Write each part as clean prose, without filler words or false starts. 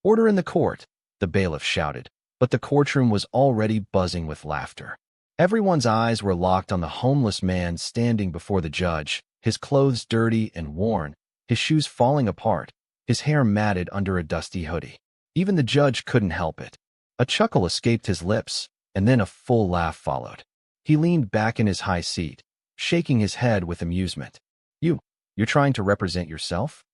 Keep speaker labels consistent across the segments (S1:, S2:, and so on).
S1: "Order in the court," the bailiff shouted, but the courtroom was already buzzing with laughter. Everyone's eyes were locked on the homeless man standing before the judge, his clothes dirty and worn, his shoes falling apart, his hair matted under a dusty hoodie. Even the judge couldn't help it. A chuckle escaped his lips, and then a full laugh followed. He leaned back in his high seat, shaking his head with amusement. You're trying to represent yourself?"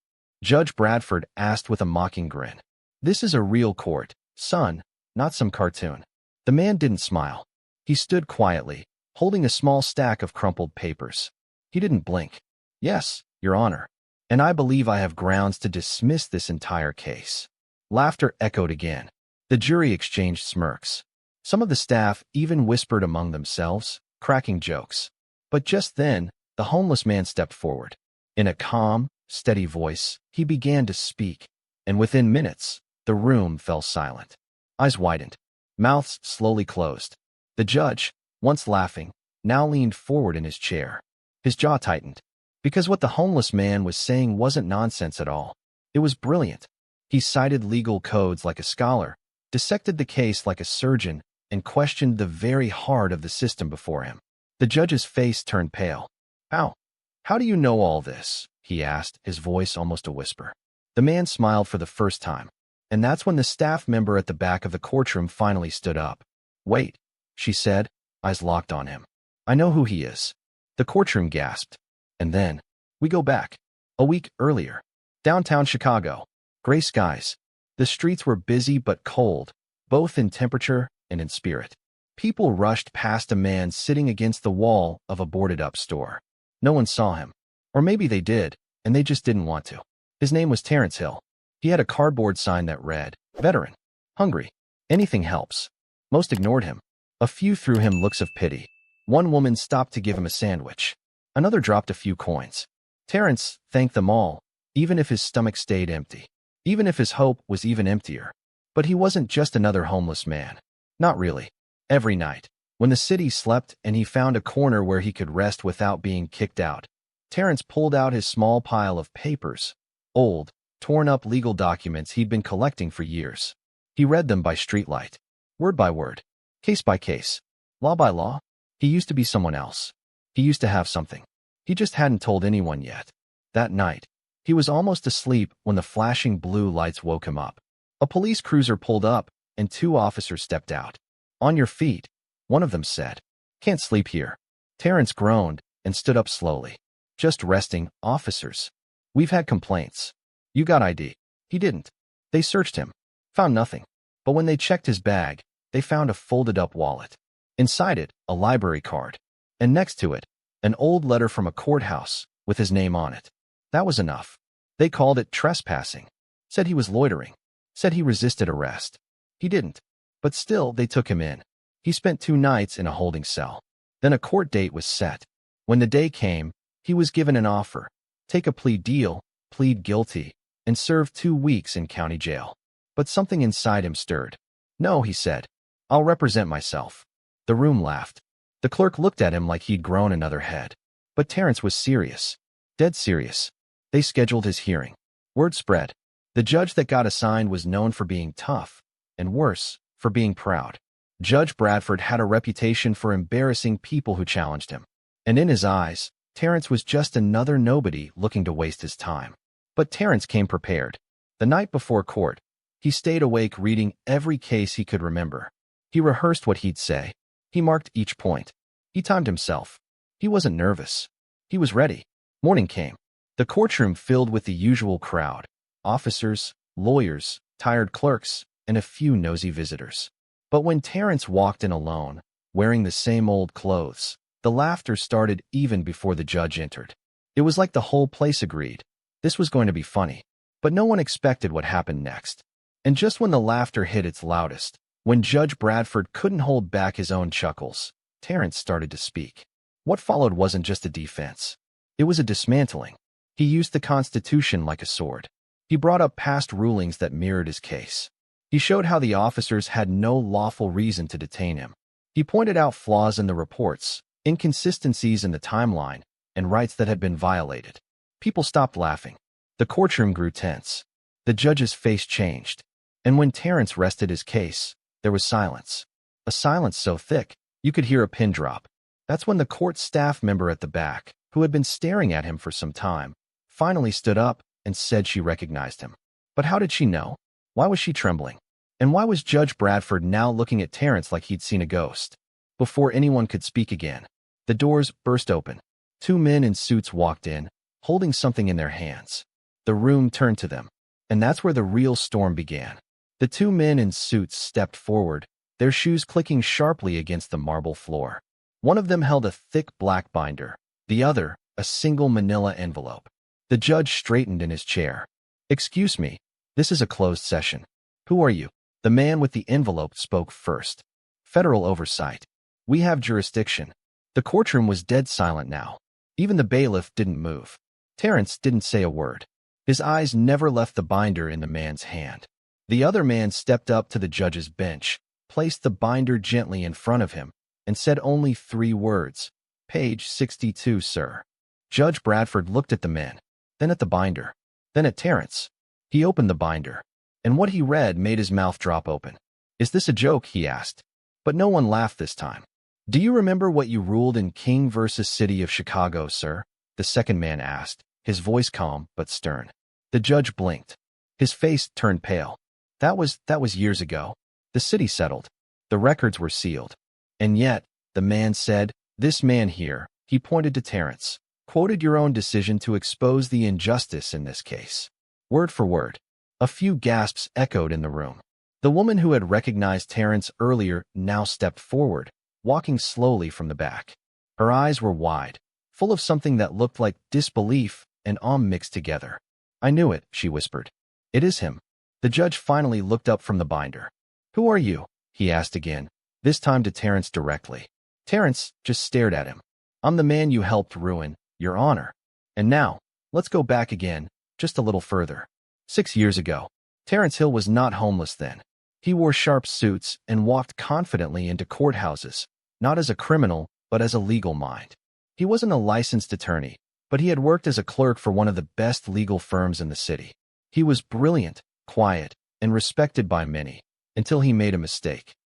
S1: Judge Bradford asked with a mocking grin. "This is a real court, son, not some cartoon." The man didn't smile. He stood quietly, holding a small stack of crumpled papers. He didn't blink. "Yes, Your Honor, and I believe I have grounds to dismiss this entire case." Laughter echoed again. The jury exchanged smirks. Some of the staff even whispered among themselves, cracking jokes. But just then, the homeless man stepped forward. In a calm, steady voice, he began to speak, and within minutes, the room fell silent. Eyes widened, mouths slowly closed. The judge, once laughing, now leaned forward in his chair. His jaw tightened, because what the homeless man was saying wasn't nonsense at all. It was brilliant. He cited legal codes like a scholar, dissected the case like a surgeon, and questioned the very heart of the system before him. The judge's face turned pale. How do you know all this?" he asked, his voice almost a whisper. The man smiled for the first time, and that's when the staff member at the back of the courtroom finally stood up. "Wait," she said, eyes locked on him. "I know who he is." The courtroom gasped. And then, we go back. A week earlier. Downtown Chicago. Gray skies. The streets were busy but cold, both in temperature and in spirit. People rushed past a man sitting against the wall of a boarded-up store. No one saw him. Or maybe they did, and they just didn't want to. His name was Terrence Hill. He had a cardboard sign that read, "Veteran. Hungry. Anything helps." Most ignored him. A few threw him looks of pity. One woman stopped to give him a sandwich. Another dropped a few coins. Terrence thanked them all, even if his stomach stayed empty. Even if his hope was even emptier. But he wasn't just another homeless man. Not really. Every night, when the city slept and he found a corner where he could rest without being kicked out, Terrence pulled out his small pile of papers, old, torn-up legal documents he'd been collecting for years. He read them by streetlight, word by word, case by case, law by law. He used to be someone else. He used to have something. He just hadn't told anyone yet. That night, he was almost asleep when the flashing blue lights woke him up. A police cruiser pulled up, and 2 officers stepped out. "On your feet," one of them said. "Can't sleep here." Terrence groaned and stood up slowly. "Just resting, officers. We've had complaints." "You got ID." He didn't. They searched him. Found nothing. But when they checked his bag, they found a folded-up wallet. Inside it, a library card. And next to it, an old letter from a courthouse with his name on it. That was enough. They called it trespassing. Said he was loitering. Said he resisted arrest. He didn't. But still, they took him in. He spent 2 nights in a holding cell. Then a court date was set. When the day came, he was given an offer. Take a plea deal, plead guilty, and serve 2 weeks in county jail. But something inside him stirred. "No," he said. "I'll represent myself." The room laughed. The clerk looked at him like he'd grown another head. But Terrence was serious. Dead serious. They scheduled his hearing. Word spread. The judge that got assigned was known for being tough, and worse, for being proud. Judge Bradford had a reputation for embarrassing people who challenged him. And in his eyes, Terrence was just another nobody looking to waste his time. But Terrence came prepared. The night before court, he stayed awake reading every case he could remember. He rehearsed what he'd say. He marked each point. He timed himself. He wasn't nervous. He was ready. Morning came. The courtroom filled with the usual crowd. Officers, lawyers, tired clerks, and a few nosy visitors. But when Terrence walked in alone, wearing the same old clothes, the laughter started even before the judge entered. It was like the whole place agreed. This was going to be funny. But no one expected what happened next. And just when the laughter hit its loudest, when Judge Bradford couldn't hold back his own chuckles, Terrence started to speak. What followed wasn't just a defense. It was a dismantling. He used the Constitution like a sword. He brought up past rulings that mirrored his case. He showed how the officers had no lawful reason to detain him. He pointed out flaws in the reports, inconsistencies in the timeline, and rights that had been violated. People stopped laughing. The courtroom grew tense. The judge's face changed. And when Terrence rested his case, there was silence. A silence so thick, you could hear a pin drop. That's when the court staff member at the back, who had been staring at him for some time, finally stood up and said she recognized him. But how did she know? Why was she trembling? And why was Judge Bradford now looking at Terrence like he'd seen a ghost? Before anyone could speak again, the doors burst open. Two men in suits walked in, holding something in their hands. The room turned to them, and that's where the real storm began. The two men in suits stepped forward, their shoes clicking sharply against the marble floor. One of them held a thick black binder, the other, a single manila envelope. The judge straightened in his chair. "Excuse me, this is a closed session. Who are you?" The man with the envelope spoke first. "Federal oversight. We have jurisdiction." The courtroom was dead silent now. Even the bailiff didn't move. Terrence didn't say a word. His eyes never left the binder in the man's hand. The other man stepped up to the judge's bench, placed the binder gently in front of him, and said only 3 words. "Page 62, sir." Judge Bradford looked at the men, then at the binder, then at Terrence. He opened the binder, and what he read made his mouth drop open. "Is this a joke?" he asked. But no one laughed this time. "Do you remember what you ruled in King versus City of Chicago, sir?" the second man asked, his voice calm but stern. The judge blinked. His face turned pale. That was years ago. The city settled. The records were sealed. And yet, the man said, "This man here," he pointed to Terrence, "quoted your own decision to expose the injustice in this case." Word for word. A few gasps echoed in the room. The woman who had recognized Terrence earlier now stepped forward, walking slowly from the back. Her eyes were wide, full of something that looked like disbelief and awe mixed together. "I knew it," she whispered. "It is him." The judge finally looked up from the binder. "Who are you?" he asked again, this time to Terrence directly. Terrence just stared at him. "I'm the man you helped ruin, Your Honor. And now, let's go back again, just a little further. 6 years ago, Terrence Hill was not homeless then. He wore sharp suits and walked confidently into courthouses, not as a criminal, but as a legal mind. He wasn't a licensed attorney, but he had worked as a clerk for one of the best legal firms in the city. He was brilliant, quiet, and respected by many, until he made a mistake.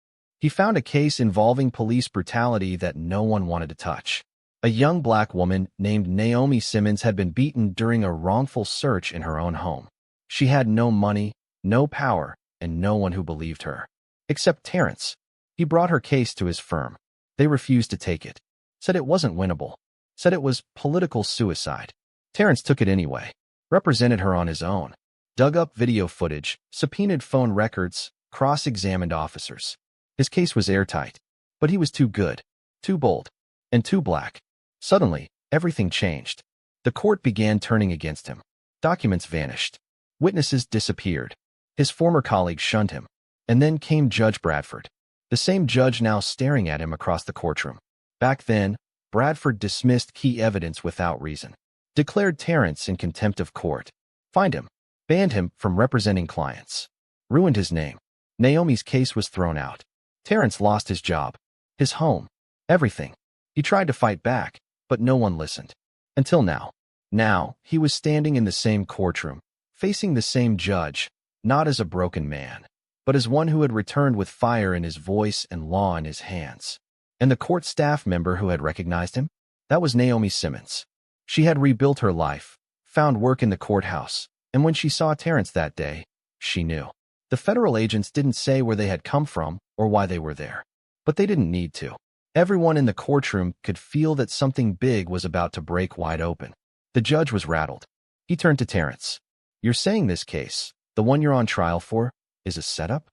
S1: He found a case involving police brutality that no one wanted to touch. A young black woman named Naomi Simmons had been beaten during a wrongful search in her own home. She had no money, no power, and no one who believed her. Except Terrence. He brought her case to his firm. They refused to take it. Said it wasn't winnable. Said it was political suicide. Terrence took it anyway. Represented her on his own. Dug up video footage, subpoenaed phone records, cross-examined officers. His case was airtight. But he was too good, too bold, and too black. Suddenly, everything changed. The court began turning against him. Documents vanished. Witnesses disappeared. His former colleagues shunned him. And then came Judge Bradford, the same judge now staring at him across the courtroom. Back then, Bradford dismissed key evidence without reason. Declared Terrence in contempt of court. Fined him. Banned him from representing clients. Ruined his name. Naomi's case was thrown out. Terrence lost his job, his home, everything. He tried to fight back, but no one listened. Until now. Now, he was standing in the same courtroom, facing the same judge, not as a broken man, but as one who had returned with fire in his voice and law in his hands. And the court staff member who had recognized him? That was Naomi Simmons. She had rebuilt her life, found work in the courthouse, and when she saw Terrence that day, she knew. The federal agents didn't say where they had come from or why they were there. But they didn't need to. Everyone in the courtroom could feel that something big was about to break wide open. The judge was rattled. He turned to Terrence. "You're saying this case, the one you're on trial for, is a setup?"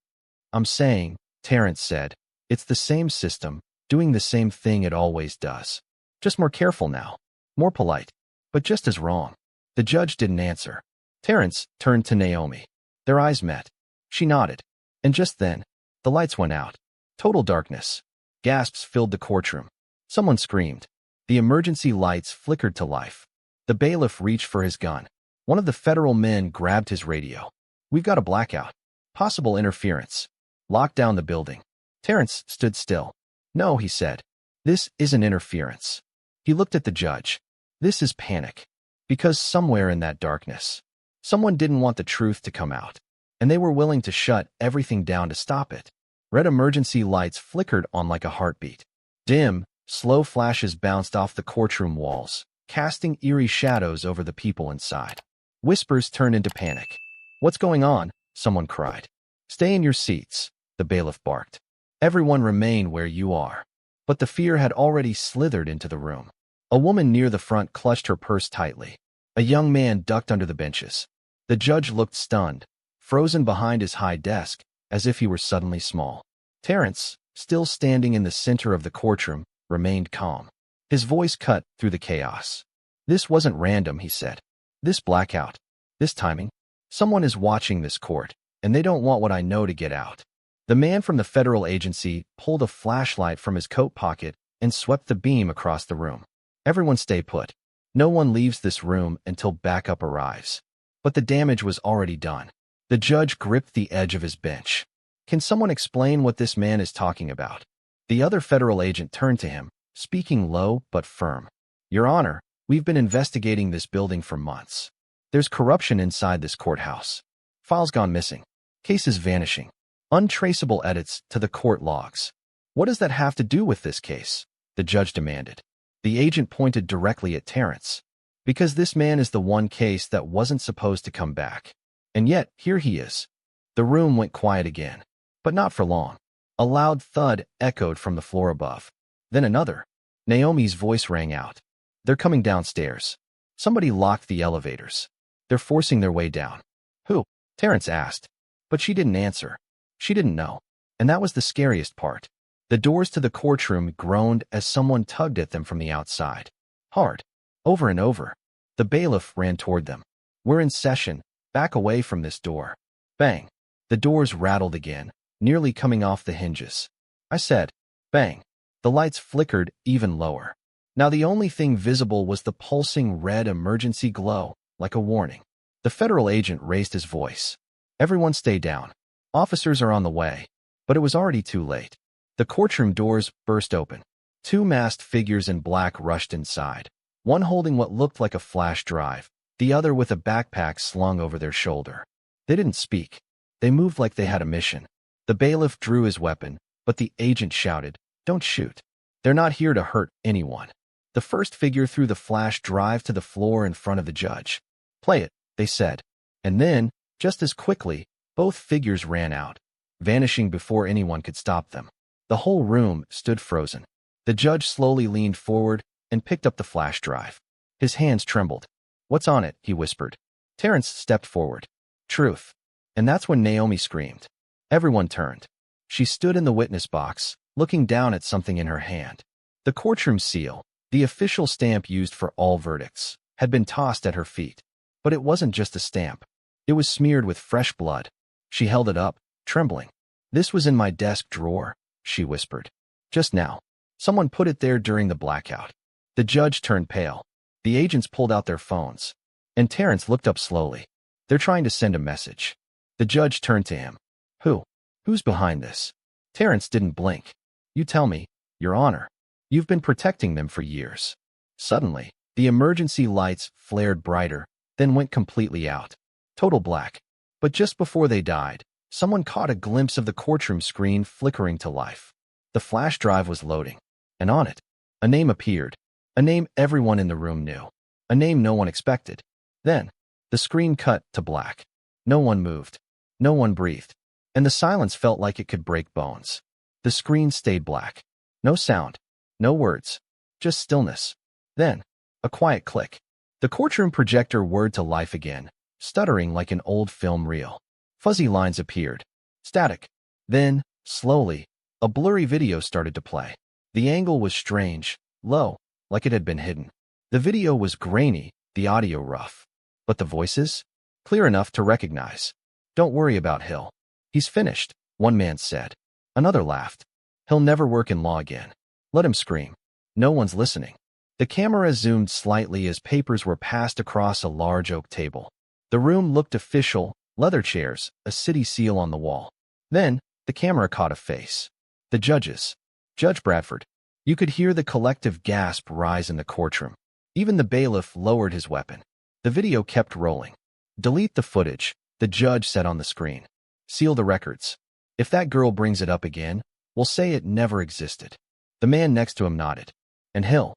S1: "I'm saying," Terrence said, "it's the same system, doing the same thing it always does. Just more careful now. More polite. But just as wrong." The judge didn't answer. Terrence turned to Naomi. Their eyes met. She nodded. And just then, the lights went out. Total darkness. Gasps filled the courtroom. Someone screamed. The emergency lights flickered to life. The bailiff reached for his gun. One of the federal men grabbed his radio. "We've got a blackout. Possible interference. Lock down the building." Terrence stood still. "No," he said. "This isn't interference." He looked at the judge. "This is panic. Because somewhere in that darkness, someone didn't want the truth to come out. and they were willing to shut everything down to stop it. Red emergency lights flickered on like a heartbeat. Dim, slow flashes bounced off the courtroom walls, casting eerie shadows over the people inside. Whispers turned into panic. "What's going on?" someone cried. "Stay in your seats," the bailiff barked. "Everyone remain where you are." But the fear had already slithered into the room. A woman near the front clutched her purse tightly. A young man ducked under the benches. The judge looked stunned, frozen behind his high desk, as if he were suddenly small. Terrence, still standing in the center of the courtroom, remained calm. His voice cut through the chaos. "This wasn't random," he said. "This blackout, this timing, someone is watching this court, and they don't want what I know to get out." The man from the federal agency pulled a flashlight from his coat pocket and swept the beam across the room. "Everyone stay put. No one leaves this room until backup arrives." But the damage was already done. The judge gripped the edge of his bench. "Can someone explain what this man is talking about?" The other federal agent turned to him, speaking low but firm. "Your Honor, we've been investigating this building for months. There's corruption inside this courthouse. Files gone missing. Cases vanishing. Untraceable edits to the court logs. What does that have to do with this case?" the judge demanded. The agent pointed directly at Terrence. "Because this man is the one case that wasn't supposed to come back. And yet, here he is." The room went quiet again, but not for long. A loud thud echoed from the floor above. Then another. Naomi's voice rang out. "They're coming downstairs. Somebody locked the elevators. They're forcing their way down." "Who?" Terrence asked. But she didn't answer. She didn't know. And that was the scariest part. The doors to the courtroom groaned as someone tugged at them from the outside. Hard. Over and over. The bailiff ran toward them. "We're in session. Back away from this door." Bang. The doors rattled again, nearly coming off the hinges. I said, bang. The lights flickered even lower. Now the only thing visible was the pulsing red emergency glow, like a warning. The federal agent raised his voice. "Everyone stay down. Officers are on the way." But it was already too late. The courtroom doors burst open. Two masked figures in black rushed inside, one holding what looked like a flash drive, the other with a backpack slung over their shoulder. They didn't speak. They moved like they had a mission. The bailiff drew his weapon, but the agent shouted, "Don't shoot. They're not here to hurt anyone." The first figure threw the flash drive to the floor in front of the judge. "Play it," they said. And then, just as quickly, both figures ran out, vanishing before anyone could stop them. The whole room stood frozen. The judge slowly leaned forward and picked up the flash drive. His hands trembled. "What's on it?" he whispered. Terrence stepped forward. "Truth." And that's when Naomi screamed. Everyone turned. She stood in the witness box, looking down at something in her hand. The courtroom seal, the official stamp used for all verdicts, had been tossed at her feet. But it wasn't just a stamp. It was smeared with fresh blood. She held it up, trembling. "This was in my desk drawer," she whispered. "Just now. Someone put it there during the blackout." The judge turned pale. The agents pulled out their phones. And Terrence looked up slowly. "They're trying to send a message." The judge turned to him. "Who? Who's behind this?" Terrence didn't blink. "You tell me, Your Honor. You've been protecting them for years." Suddenly, the emergency lights flared brighter, then went completely out. Total black. But just before they died, someone caught a glimpse of the courtroom screen flickering to life. The flash drive was loading, and on it, a name appeared, a name everyone in the room knew, a name no one expected. Then, the screen cut to black. No one moved. No one breathed. And the silence felt like it could break bones. The screen stayed black. No sound. No words. Just stillness. Then, a quiet click. The courtroom projector whirred to life again, stuttering like an old film reel. Fuzzy lines appeared. Static. Then, slowly, a blurry video started to play. The angle was strange, low, like it had been hidden. The video was grainy, the audio rough. But the voices? Clear enough to recognize. "Don't worry about Hill. He's finished," one man said. Another laughed. "He'll never work in law again. Let him scream. No one's listening." The camera zoomed slightly as papers were passed across a large oak table. The room looked official, leather chairs, a city seal on the wall. Then, the camera caught a face. The judges. Judge Bradford. You could hear the collective gasp rise in the courtroom. Even the bailiff lowered his weapon. The video kept rolling. "Delete the footage," The judge said on the screen. Seal the records. If that girl brings it up again, we'll say it never existed. The man next to him nodded. And Hill?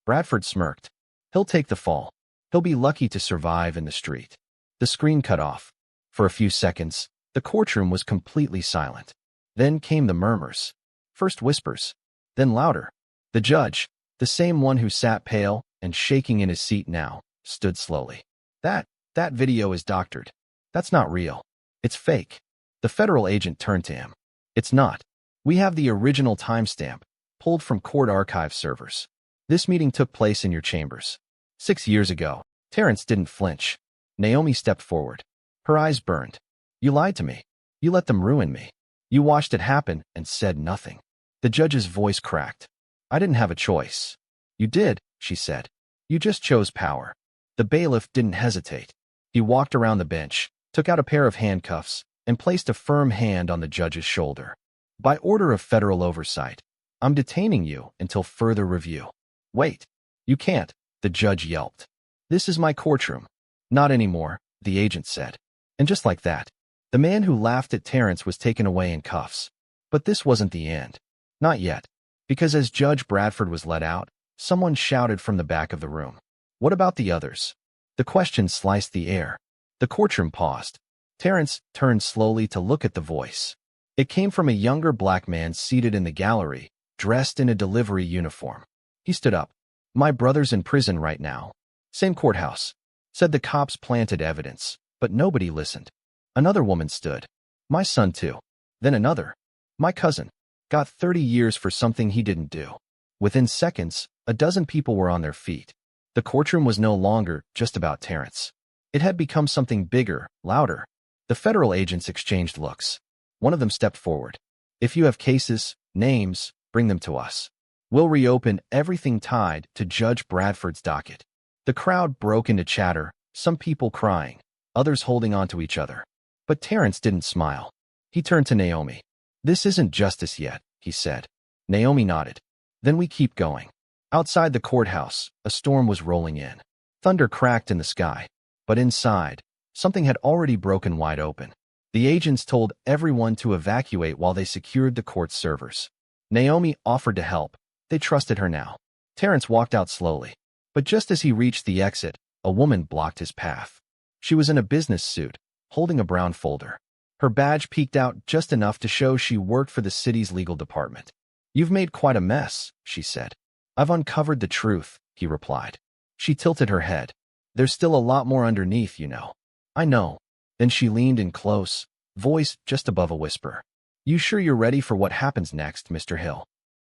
S1: Bradford smirked. He'll take the fall. He'll be lucky to survive in the street. The screen cut off. For a few seconds, the courtroom was completely silent. Then came the murmurs. First whispers, then louder. The judge, the same one who sat pale and shaking in his seat now, stood slowly. That video is doctored. That's not real. It's fake. The federal agent turned to him. It's not. We have the original timestamp, pulled from court archive servers. This meeting took place in your chambers. 6 years ago. Terrence didn't flinch. Naomi stepped forward. Her eyes burned. You lied to me. You let them ruin me. You watched it happen and said nothing. The judge's voice cracked. I didn't have a choice. You did, she said. You just chose power. The bailiff didn't hesitate. He walked around the bench, took out a pair of handcuffs, and placed a firm hand on the judge's shoulder. By order of federal oversight, I'm detaining you until further review. Wait. You can't, the judge yelped. This is my courtroom. Not anymore, the agent said. And just like that, the man who laughed at Terrence was taken away in cuffs. But this wasn't the end. Not yet. Because as Judge Bradford was let out, someone shouted from the back of the room. What about the others? The question sliced the air. The courtroom paused. Terrence turned slowly to look at the voice. It came from a younger black man seated in the gallery, dressed in a delivery uniform. He stood up. My brother's in prison right now. Same courthouse. Said the cops planted evidence, but nobody listened. Another woman stood. My son too. Then another. My cousin. Got 30 years for something he didn't do. Within seconds, a dozen people were on their feet. The courtroom was no longer just about Terrence. It had become something bigger, louder. The federal agents exchanged looks. One of them stepped forward. If you have cases, names, bring them to us. We'll reopen everything tied to Judge Bradford's docket. The crowd broke into chatter, some people crying, others holding on to each other. But Terrence didn't smile. He turned to Naomi. This isn't justice yet, he said. Naomi nodded. Then we keep going. Outside the courthouse, a storm was rolling in. Thunder cracked in the sky. But inside, something had already broken wide open. The agents told everyone to evacuate while they secured the court's servers. Naomi offered to help. They trusted her now. Terrence walked out slowly. But just as he reached the exit, a woman blocked his path. She was in a business suit, holding a brown folder. Her badge peeked out just enough to show she worked for the city's legal department. You've made quite a mess, she said. I've uncovered the truth, he replied. She tilted her head. There's still a lot more underneath, you know. I know. Then she leaned in close, voice just above a whisper. You sure you're ready for what happens next, Mr. Hill?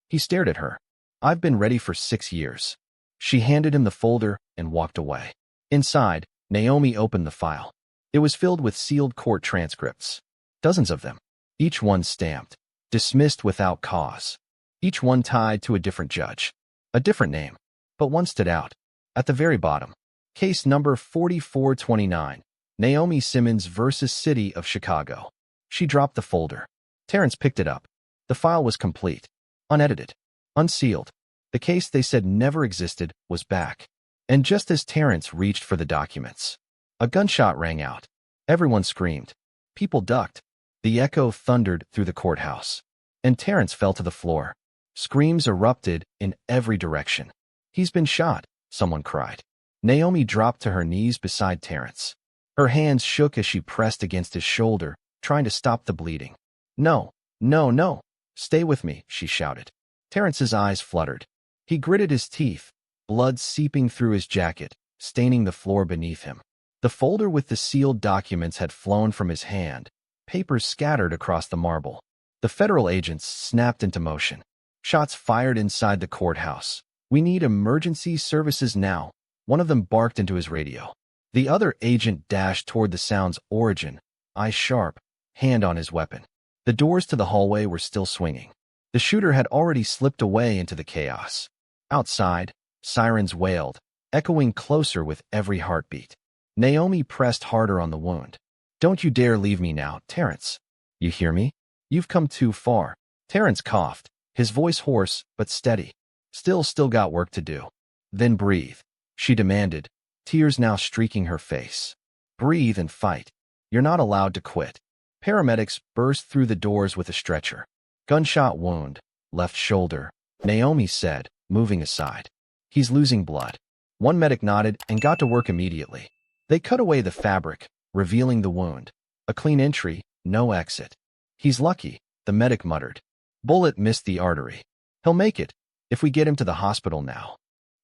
S1: He stared at her. I've been ready for 6 years. She handed him the folder and walked away. Inside, Naomi opened the file. It was filled with sealed court transcripts. Dozens of them. Each one stamped. Dismissed without cause. Each one tied to a different judge. A different name. But one stood out. At the very bottom. Case number 4429. Naomi Simmons versus City of Chicago. She dropped the folder. Terrence picked it up. The file was complete. Unedited. Unsealed. The case they said never existed was back. And just as Terrence reached for the documents, a gunshot rang out. Everyone screamed. People ducked. The echo thundered through the courthouse. And Terrence fell to the floor. Screams erupted in every direction. He's been shot, someone cried. Naomi dropped to her knees beside Terrence. Her hands shook as she pressed against his shoulder, trying to stop the bleeding. No, no, no. Stay with me, she shouted. Terrence's eyes fluttered. He gritted his teeth, blood seeping through his jacket, staining the floor beneath him. The folder with the sealed documents had flown from his hand, papers scattered across the marble. The federal agents snapped into motion. Shots fired inside the courthouse. We need emergency services now. One of them barked into his radio. The other agent dashed toward the sound's origin, eyes sharp, hand on his weapon. The doors to the hallway were still swinging. The shooter had already slipped away into the chaos. Outside, sirens wailed, echoing closer with every heartbeat. Naomi pressed harder on the wound. Don't you dare leave me now, Terrence. You hear me? You've come too far. Terrence coughed, his voice hoarse but steady. Still got work to do. Then breathe, she demanded, tears now streaking her face. Breathe and fight. You're not allowed to quit. Paramedics burst through the doors with a stretcher. Gunshot wound, left shoulder, Naomi said, moving aside. He's losing blood. One medic nodded and got to work immediately. They cut away the fabric, revealing the wound. A clean entry, no exit. He's lucky, the medic muttered. Bullet missed the artery. He'll make it, if we get him to the hospital now.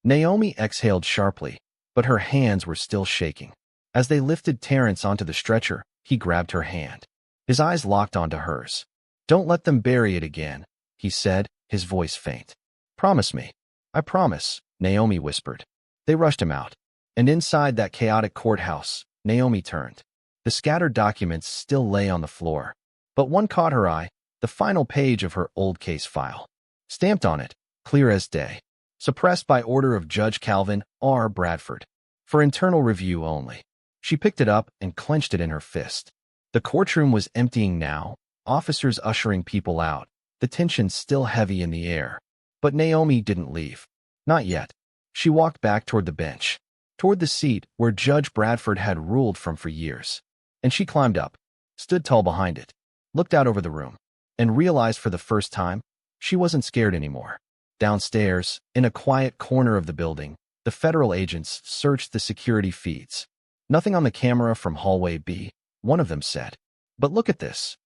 S1: Naomi exhaled sharply, but her hands were still shaking. As they lifted Terrence onto the stretcher, he grabbed her hand. His eyes locked onto hers. Don't let them bury it again, he said, his voice faint. Promise me. I promise, Naomi whispered. They rushed him out. And inside that chaotic courthouse, Naomi turned. The scattered documents still lay on the floor. But one caught her eye, the final page of her old case file. Stamped on it, clear as day. Suppressed by order of Judge Calvin R. Bradford. For internal review only. She picked it up and clenched it in her fist. The courtroom was emptying now, officers ushering people out, the tension still heavy in the air. But Naomi didn't leave. Not yet. She walked back toward the bench, toward the seat where Judge Bradford had ruled from for years. And she climbed up, stood tall behind it, looked out over the room, and realized for the first time, she wasn't scared anymore. Downstairs, in a quiet corner of the building, the federal agents searched the security feeds. Nothing on the camera from hallway B, one of them said. But look at this.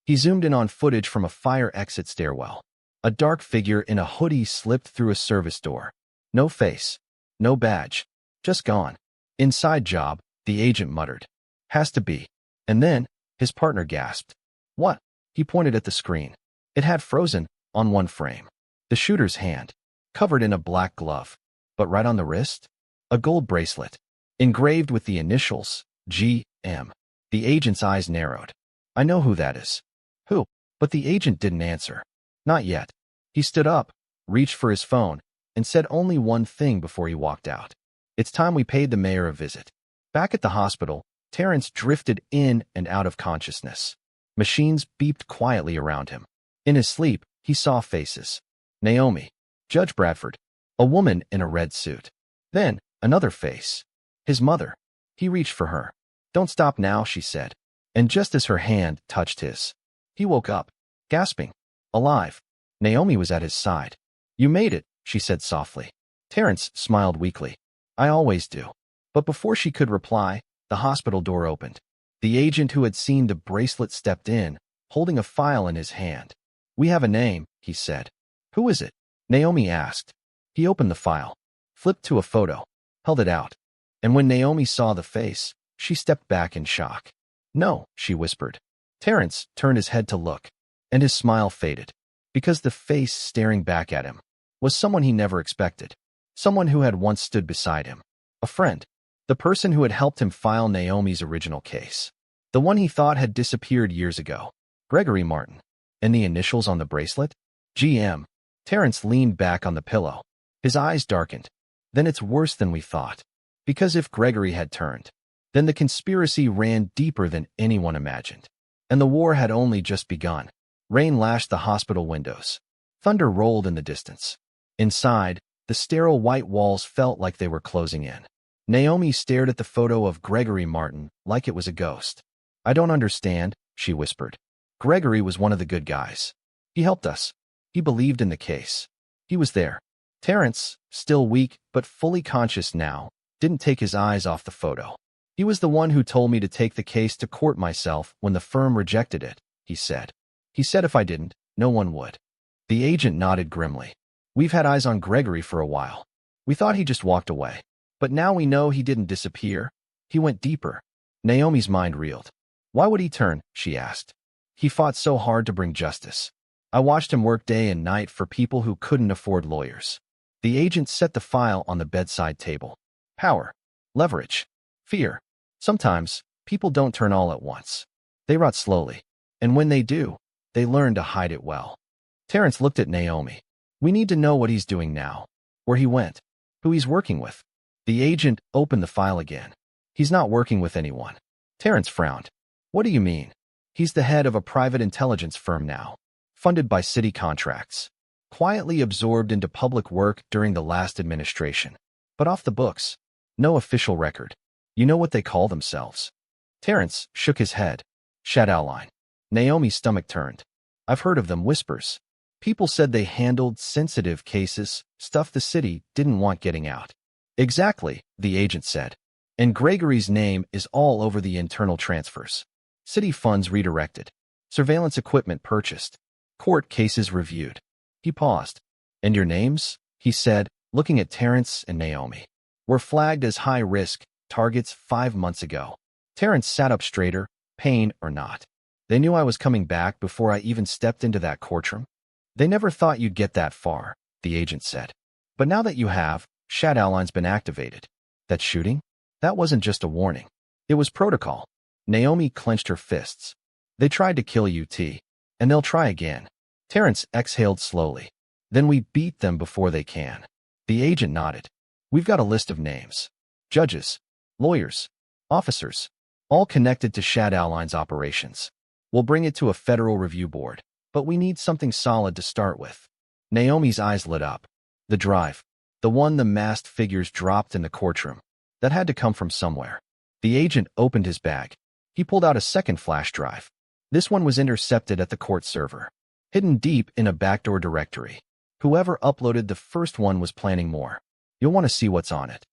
S1: He zoomed in on footage from a fire exit stairwell. A dark figure in a hoodie slipped through a service door. No face, no badge, just gone. Inside job, the agent muttered. Has to be. And then, his partner gasped. What? He pointed at the screen. It had frozen, on one frame. The shooter's hand, covered in a black glove. But right on the wrist? A gold bracelet, engraved with the initials, G.M. The agent's eyes narrowed. I know who that is. Who? But the agent didn't answer. Not yet. He stood up, reached for his phone, and said only one thing before he walked out. It's time we paid the mayor a visit. Back at the hospital, Terrence drifted in and out of consciousness. Machines beeped quietly around him. In his sleep, he saw faces. Naomi, Judge Bradford, a woman in a red suit. Then, another face. His mother. He reached for her. Don't stop now, she said. And just as her hand touched his, he woke up, gasping. Alive. Naomi was at his side. You made it, she said softly. Terrence smiled weakly. I always do. But before she could reply, the hospital door opened. The agent who had seen the bracelet stepped in, holding a file in his hand. We have a name, he said. Who is it? Naomi asked. He opened the file, flipped to a photo, held it out. And when Naomi saw the face, she stepped back in shock. No, she whispered. Terrence turned his head to look, and his smile faded, because the face staring back at him was someone he never expected, someone who had once stood beside him, a friend, the person who had helped him file Naomi's original case, the one he thought had disappeared years ago, Gregory Martin. And the initials on the bracelet? GM. Terrence leaned back on the pillow. His eyes darkened. Then it's worse than we thought. Because if Gregory had turned, then the conspiracy ran deeper than anyone imagined. And the war had only just begun. Rain lashed the hospital windows. Thunder rolled in the distance. Inside, the sterile white walls felt like they were closing in. Naomi stared at the photo of Gregory Martin like it was a ghost. I don't understand, she whispered. Gregory was one of the good guys. He helped us. He believed in the case. He was there. Terrence, still weak but fully conscious now, didn't take his eyes off the photo. He was the one who told me to take the case to court myself when the firm rejected it, he said. He said if I didn't, no one would. The agent nodded grimly. We've had eyes on Gregory for a while. We thought he just walked away. But now we know he didn't disappear. He went deeper. Naomi's mind reeled. Why would he turn? She asked. He fought so hard to bring justice. I watched him work day and night for people who couldn't afford lawyers. The agent set the file on the bedside table. Power. Leverage. Fear. Sometimes, people don't turn all at once. They rot slowly. And when they do, they learn to hide it well. Terrence looked at Naomi. We need to know what he's doing now. Where he went. Who he's working with. The agent opened the file again. He's not working with anyone. Terrence frowned. What do you mean? He's the head of a private intelligence firm now, funded by city contracts, quietly absorbed into public work during the last administration. But off the books. No official record. You know what they call themselves? Terrence shook his head. Shadow line. Naomi's stomach turned. I've heard of them, whispers. People said they handled sensitive cases, stuff the city didn't want getting out. Exactly, the agent said. And Gregory's name is all over the internal transfers. City funds redirected. Surveillance equipment purchased. Court cases reviewed. He paused. And your names? He said, looking at Terrence and Naomi. Were flagged as high-risk targets 5 months ago. Terrence sat up straighter, pain or not. They knew I was coming back before I even stepped into that courtroom. They never thought you'd get that far, the agent said. But now that you have, Shadow line's been activated. That shooting? That wasn't just a warning. It was protocol. Naomi clenched her fists. They tried to kill UT, and they'll try again. Terrence exhaled slowly. Then we beat them before they can. The agent nodded. We've got a list of names. Judges, lawyers, officers, all connected to Shadow line's operations. We'll bring it to a federal review board, but we need something solid to start with. Naomi's eyes lit up. The drive. The one the masked figures dropped in the courtroom. That had to come from somewhere. The agent opened his bag. He pulled out a second flash drive. This one was intercepted at the court server, hidden deep in a backdoor directory. Whoever uploaded the first one was planning more. You'll want to see what's on it.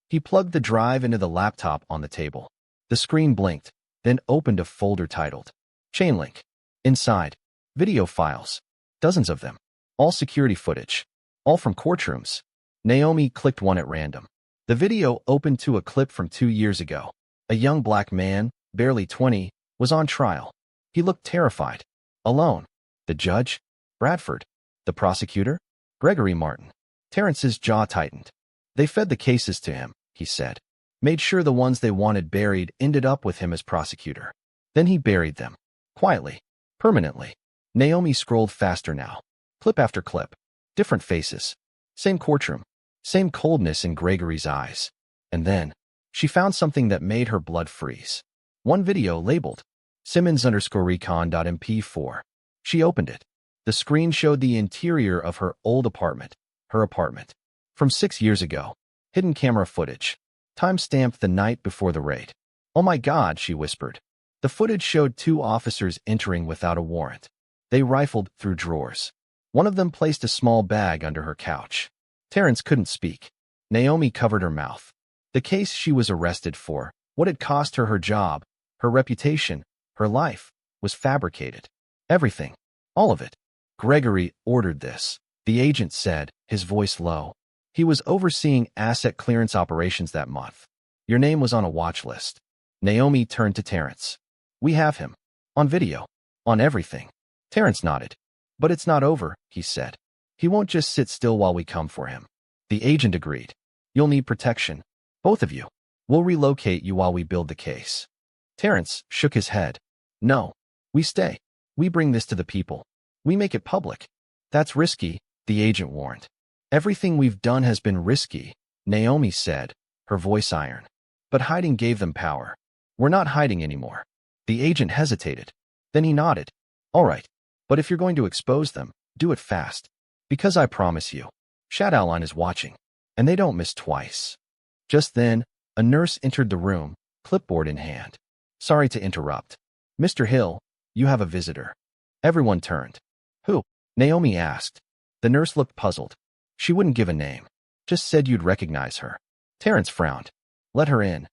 S1: He plugged the drive into the laptop on the table. The screen blinked, then opened a folder titled Chainlink. Inside, video files. Dozens of them. All security footage. All from courtrooms. Naomi clicked one at random. The video opened to a clip from 2 years ago. A young black man, barely 20, was on trial. He looked terrified. Alone. The judge? Bradford. The prosecutor? Gregory Martin. Terrence's jaw tightened. They fed the cases to him, he said. Made sure the ones they wanted buried ended up with him as prosecutor. Then he buried them. Quietly. Permanently. Naomi scrolled faster now. Clip after clip. Different faces. Same courtroom. Same coldness in Gregory's eyes. And then, she found something that made her blood freeze. One video labeled Simmons_recon.mp4. She opened it. The screen showed the interior of her old apartment. Her apartment. From 6 years ago. Hidden camera footage. Time-stamped the night before the raid. Oh my God, she whispered. The footage showed 2 officers entering without a warrant. They rifled through drawers. One of them placed a small bag under her couch. Terrence couldn't speak. Naomi covered her mouth. The case she was arrested for, what had cost her her job, her reputation, her life, was fabricated. Everything. All of it. Gregory ordered this, the agent said, his voice low. He was overseeing asset clearance operations that month. Your name was on a watch list. Naomi turned to Terrence. We have him. On video. On everything. Terrence nodded. But it's not over, he said. He won't just sit still while we come for him. The agent agreed. You'll need protection. Both of you. We'll relocate you while we build the case. Terrence shook his head. No. We stay. We bring this to the people. We make it public. That's risky, the agent warned. Everything we've done has been risky, Naomi said, her voice iron. But hiding gave them power. We're not hiding anymore. The agent hesitated. Then he nodded. All right. But if you're going to expose them, do it fast. Because I promise you, Shadow line is watching. And they don't miss twice. Just then, a nurse entered the room, clipboard in hand. Sorry to interrupt. Mr. Hill, you have a visitor. Everyone turned. Who? Naomi asked. The nurse looked puzzled. She wouldn't give a name. Just said you'd recognize her. Terrence frowned. Let her in.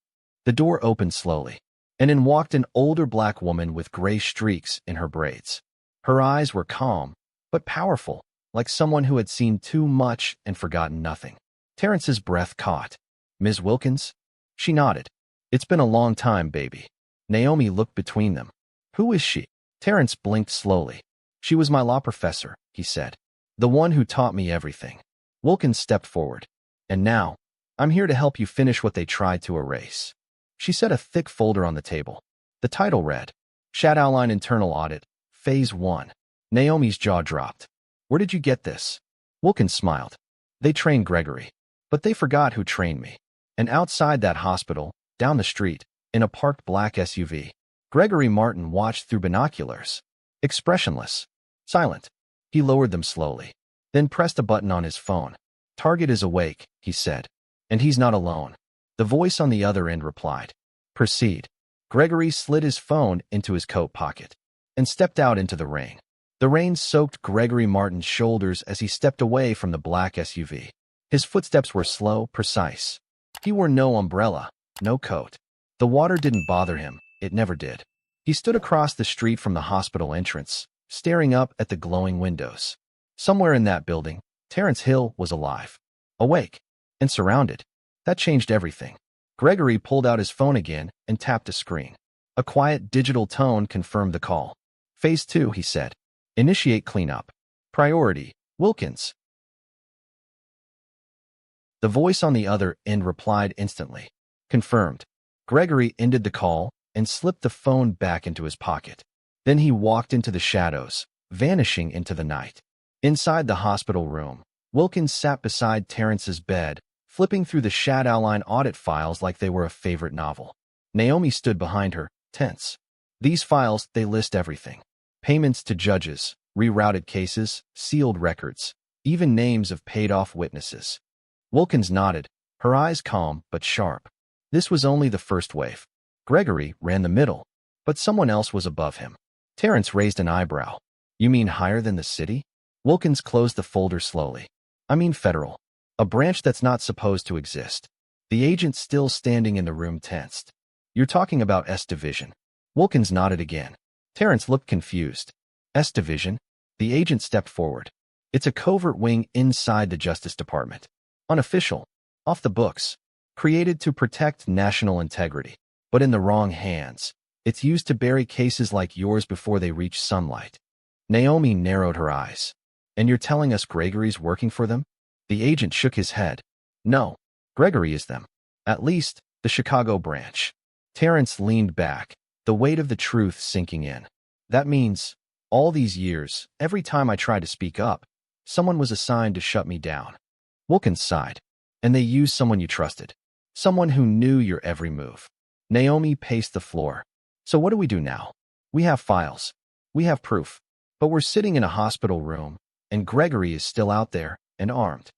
S1: The door opened slowly, and in walked an older black woman with gray streaks in her braids. Her eyes were calm, but powerful, like someone who had seen too much and forgotten nothing. Terrence's breath caught. Ms. Wilkins? She nodded. It's been a long time, baby. Naomi looked between them. Who is she? Terrence blinked slowly. She was my law professor, he said. The one who taught me everything. Wilkins stepped forward. And now, I'm here to help you finish what they tried to erase. She set a thick folder on the table. The title read, Shadow line Internal Audit, Phase 1. Naomi's jaw dropped. Where did you get this? Wilkins smiled. They trained Gregory. But they forgot who trained me. And outside that hospital, down the street, in a parked black SUV, Gregory Martin watched through binoculars. Expressionless. Silent. He lowered them slowly. Then pressed a button on his phone. Target is awake, he said. And he's not alone. The voice on the other end replied. Proceed. Gregory slid his phone into his coat pocket and stepped out into the rain. The rain soaked Gregory Martin's shoulders as he stepped away from the black SUV. His footsteps were slow, precise. He wore no umbrella, no coat. The water didn't bother him. It never did. He stood across the street from the hospital entrance, staring up at the glowing windows. Somewhere in that building, Terence Hill was alive, awake, and surrounded. That changed everything. Gregory pulled out his phone again and tapped a screen. A quiet digital tone confirmed the call. Phase 2, he said. Initiate cleanup. Priority, Wilkins. The voice on the other end replied instantly. Confirmed. Gregory ended the call and slipped the phone back into his pocket. Then he walked into the shadows, vanishing into the night. Inside the hospital room, Wilkins sat beside Terence's bed, flipping through the Shadowline audit files like they were a favorite novel. Naomi stood behind her, tense. These files, they list everything. Payments to judges, rerouted cases, sealed records, even names of paid-off witnesses. Wilkins nodded, her eyes calm but sharp. This was only the first wave. Gregory ran the middle, but someone else was above him. Terence raised an eyebrow. You mean higher than the city? Wilkins closed the folder slowly. I mean federal. A branch that's not supposed to exist. The agent still standing in the room tensed. You're talking about S Division. Wilkins nodded again. Terence looked confused. S Division? The agent stepped forward. It's a covert wing inside the Justice Department. Unofficial. Off the books. Created to protect national integrity. But in the wrong hands. It's used to bury cases like yours before they reach sunlight. Naomi narrowed her eyes. And you're telling us Gregory's working for them? The agent shook his head. No, Gregory is them. At least, the Chicago branch. Terence leaned back, the weight of the truth sinking in. That means, all these years, every time I tried to speak up, someone was assigned to shut me down. Wilkins sighed. And they used someone you trusted. Someone who knew your every move. Naomi paced the floor. So what do we do now? We have files. We have proof. But we're sitting in a hospital room, and Gregory is still out there, and armed.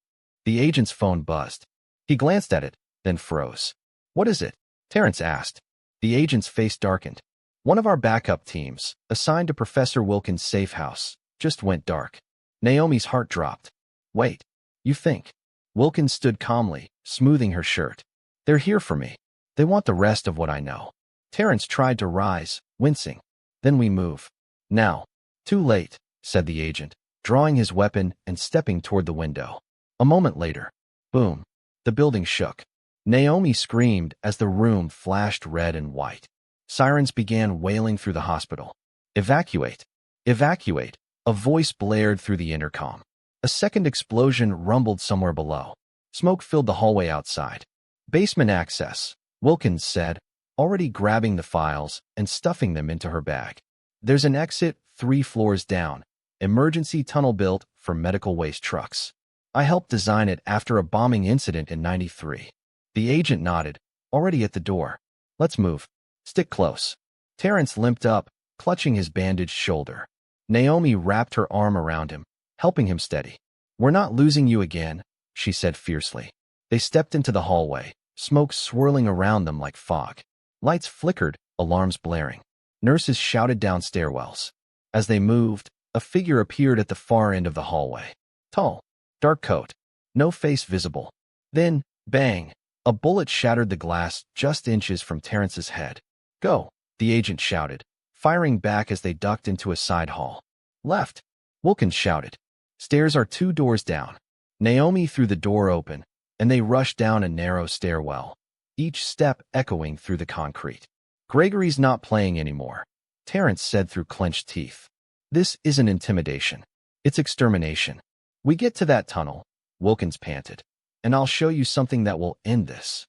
S1: The agent's phone buzzed. He glanced at it, then froze. What is it? Terence asked. The agent's face darkened. One of our backup teams, assigned to Professor Wilkins' safe house, just went dark. Naomi's heart dropped. Wait, you think? Wilkins stood calmly, smoothing her shirt. They're here for me. They want the rest of what I know. Terence tried to rise, wincing. Then we move. Now. Too late, said the agent, drawing his weapon and stepping toward the window. A moment later, boom, the building shook. Naomi screamed as the room flashed red and white. Sirens began wailing through the hospital. Evacuate! Evacuate! A voice blared through the intercom. A second explosion rumbled somewhere below. Smoke filled the hallway outside. Basement access, Wilkins said, already grabbing the files and stuffing them into her bag. There's an exit 3 floors down. Emergency tunnel built for medical waste trucks. I helped design it after a bombing incident in '93. The agent nodded, already at the door. Let's move. Stick close. Terence limped up, clutching his bandaged shoulder. Naomi wrapped her arm around him, helping him steady. We're not losing you again, she said fiercely. They stepped into the hallway, smoke swirling around them like fog. Lights flickered, alarms blaring. Nurses shouted down stairwells. As they moved, a figure appeared at the far end of the hallway. Tall, dark coat, no face visible. Then, bang, a bullet shattered the glass just inches from Terence's head. Go, the agent shouted, firing back as they ducked into a side hall. Left, Wilkins shouted. Stairs are 2 doors down. Naomi threw the door open, and they rushed down a narrow stairwell, each step echoing through the concrete. Gregory's not playing anymore, Terence said through clenched teeth. This isn't intimidation. It's extermination. We get to that tunnel, Wilkins panted, and I'll show you something that will end this.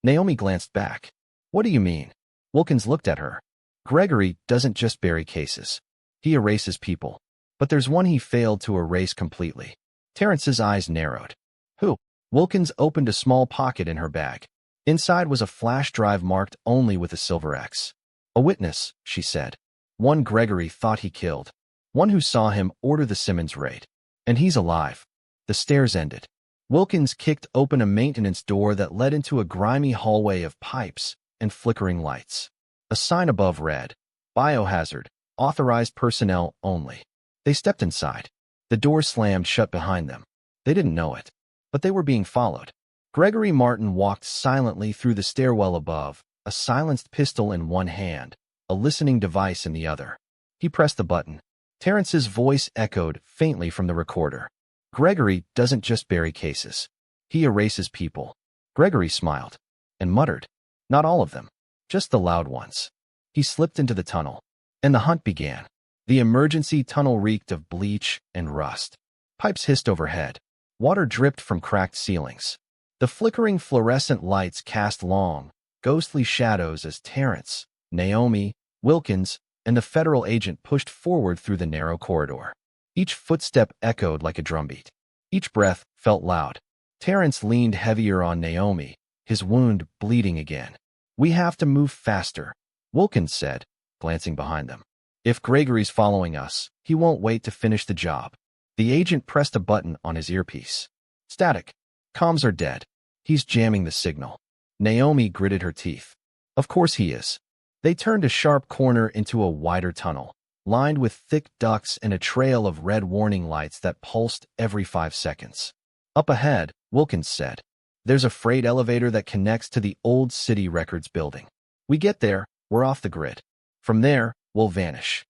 S1: Naomi glanced back. What do you mean? Wilkins looked at her. Gregory doesn't just bury cases. He erases people. But there's one he failed to erase completely. Terence's eyes narrowed. Who? Wilkins opened a small pocket in her bag. Inside was a flash drive marked only with a silver X. A witness, she said. One Gregory thought he killed. One who saw him order the Simmons raid. And he's alive. The stairs ended. Wilkins kicked open a maintenance door that led into a grimy hallway of pipes and flickering lights. A sign above read, Biohazard, authorized personnel only. They stepped inside. The door slammed shut behind them. They didn't know it, but they were being followed. Gregory Martin walked silently through the stairwell above, a silenced pistol in one hand, a listening device in the other. He pressed the button. Terrence's voice echoed faintly from the recorder. Gregory doesn't just bury cases. He erases people. Gregory smiled and muttered, not all of them, just the loud ones. He slipped into the tunnel, and the hunt began. The emergency tunnel reeked of bleach and rust. Pipes hissed overhead. Water dripped from cracked ceilings. The flickering fluorescent lights cast long, ghostly shadows as Terrence, Naomi, Wilkins, and the federal agent pushed forward through the narrow corridor. Each footstep echoed like a drumbeat. Each breath felt loud. Terrence leaned heavier on Naomi, his wound bleeding again. "We have to move faster," Wilkins said, glancing behind them. "If Gregory's following us, he won't wait to finish the job." The agent pressed a button on his earpiece. "Static. Comms are dead. He's jamming the signal." Naomi gritted her teeth. "Of course he is." They turned a sharp corner into a wider tunnel, lined with thick ducts and a trail of red warning lights that pulsed every 5 seconds. "Up ahead," Wilkins said, "there's a freight elevator that connects to the old City Records building. We get there, we're off the grid. From there, we'll vanish."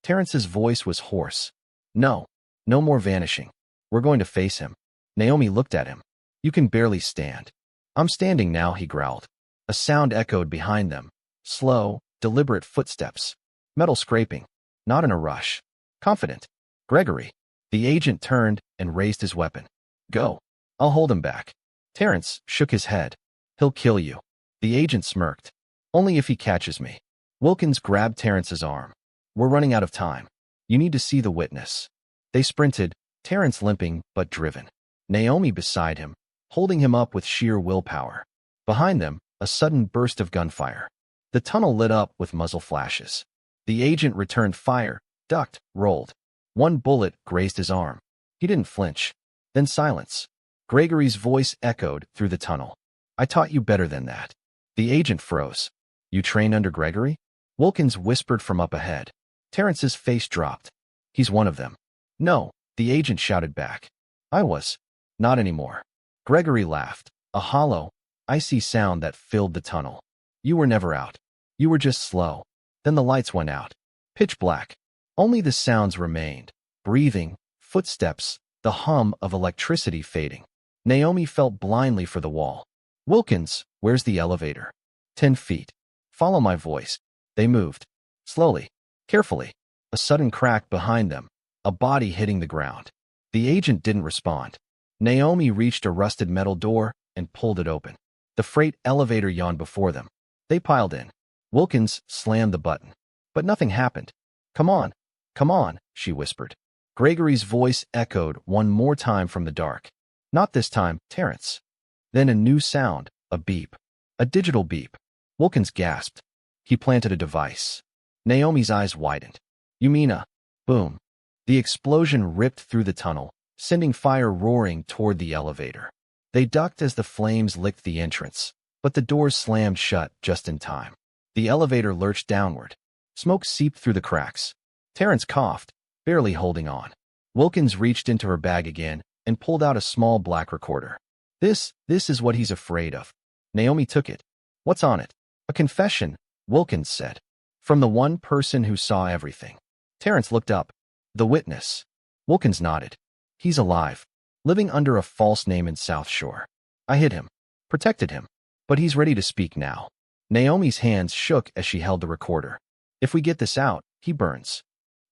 S1: Terrence's voice was hoarse. "No, no more vanishing. We're going to face him." Naomi looked at him. "You can barely stand." "I'm standing now," he growled. A sound echoed behind them. Slow, deliberate footsteps. Metal scraping. Not in a rush. Confident. "Gregory." The agent turned and raised his weapon. "Go. I'll hold him back." Terrence shook his head. "He'll kill you." The agent smirked. "Only if he catches me." Wilkins grabbed Terrence's arm. "We're running out of time. You need to see the witness." They sprinted, Terrence limping but driven. Naomi beside him, holding him up with sheer willpower. Behind them, a sudden burst of gunfire. The tunnel lit up with muzzle flashes. The agent returned fire, ducked, rolled. One bullet grazed his arm. He didn't flinch. Then silence. Gregory's voice echoed through the tunnel. "I taught you better than that." The agent froze. "You trained under Gregory?" Wilkins whispered from up ahead. Terrence's face dropped. "He's one of them." "No," the agent shouted back. "I was." "Not anymore." Gregory laughed, a hollow, icy sound that filled the tunnel. "You were never out. You were just slow." Then the lights went out. Pitch black. Only the sounds remained. Breathing, footsteps, the hum of electricity fading. Naomi felt blindly for the wall. "Wilkins, where's the elevator?" 10 feet. "Follow my voice." They moved. Slowly, carefully. A sudden crack behind them. A body hitting the ground. The agent didn't respond. Naomi reached a rusted metal door and pulled it open. The freight elevator yawned before them. They piled in. Wilkins slammed the button. But nothing happened. Come on, she whispered. Gregory's voice echoed one more time from the dark. "Not this time, Terrence." Then a new sound, a beep. A digital beep. Wilkins gasped. He planted a device. Naomi's eyes widened. "You mean a..." Boom. The explosion ripped through the tunnel, sending fire roaring toward the elevator. They ducked as the flames licked the entrance, but the doors slammed shut just in time. The elevator lurched downward. Smoke seeped through the cracks. Terrence coughed, barely holding on. Wilkins reached into her bag again and pulled out a small black recorder. This is what he's afraid of." Naomi took it. "What's on it?" "A confession," Wilkins said. "From the one person who saw everything." Terrence looked up. "The witness." Wilkins nodded. "He's alive, living under a false name in South Shore. I hid him, protected him, but he's ready to speak now." Naomi's hands shook as she held the recorder. "If we get this out, he burns."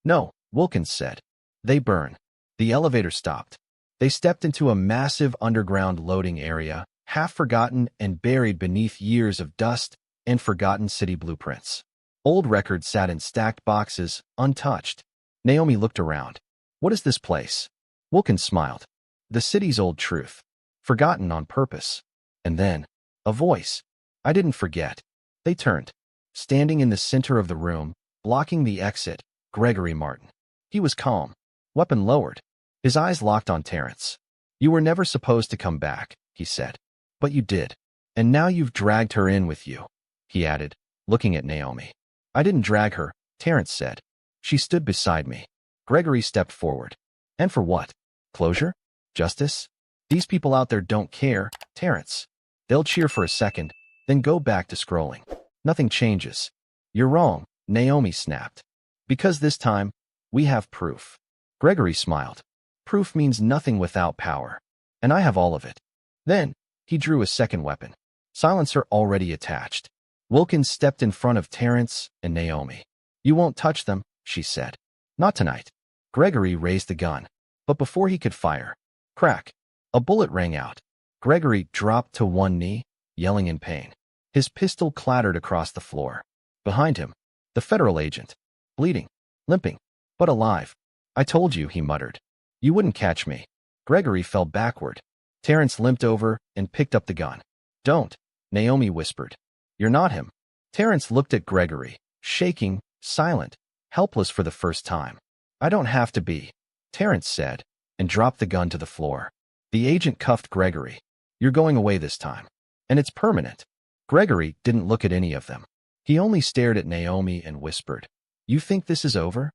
S1: "No," Wilkins said. "They burn." The elevator stopped. They stepped into a massive underground loading area, half forgotten and buried beneath years of dust and forgotten city blueprints. Old records sat in stacked boxes, untouched. Naomi looked around. "What is this place?" Wilkins smiled. "The city's old truth, forgotten on purpose." And then, a voice. "I didn't forget." They turned. Standing in the center of the room, blocking the exit, Gregory Martin. He was calm, weapon lowered. His eyes locked on Terrence. "You were never supposed to come back," he said. "But you did. And now you've dragged her in with you," he added, looking at Naomi. I didn't drag her, Terrence said. She stood beside me. Gregory stepped forward. And for what? Closure? Justice? These people out there don't care, Terrence. They'll cheer for a second, then go back to scrolling. Nothing changes. You're wrong, Naomi snapped. Because this time, we have proof. Gregory smiled. Proof means nothing without power. And I have all of it. Then, he drew a second weapon. Silencer already attached. Wilkins stepped in front of Terrence and Naomi. You won't touch them, she said. Not tonight. Gregory raised the gun. But before he could fire, crack, a bullet rang out. Gregory dropped to one knee, yelling in pain. His pistol clattered across the floor. Behind him, the federal agent, bleeding, limping, but alive. I told you, he muttered. You wouldn't catch me. Gregory fell backward. Terrence limped over and picked up the gun. Don't, Naomi whispered. You're not him. Terrence looked at Gregory, shaking, silent, helpless for the first time. I don't have to be, Terrence said, and dropped the gun to the floor. The agent cuffed Gregory. You're going away this time. And it's permanent. Gregory didn't look at any of them. He only stared at Naomi and whispered, You think this is over?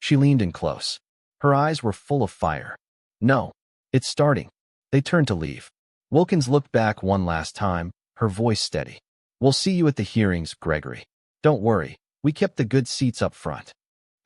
S1: She leaned in close. Her eyes were full of fire. No, it's starting. They turned to leave. Wilkins looked back one last time, her voice steady. We'll see you at the hearings, Gregory. Don't worry, we kept the good seats up front.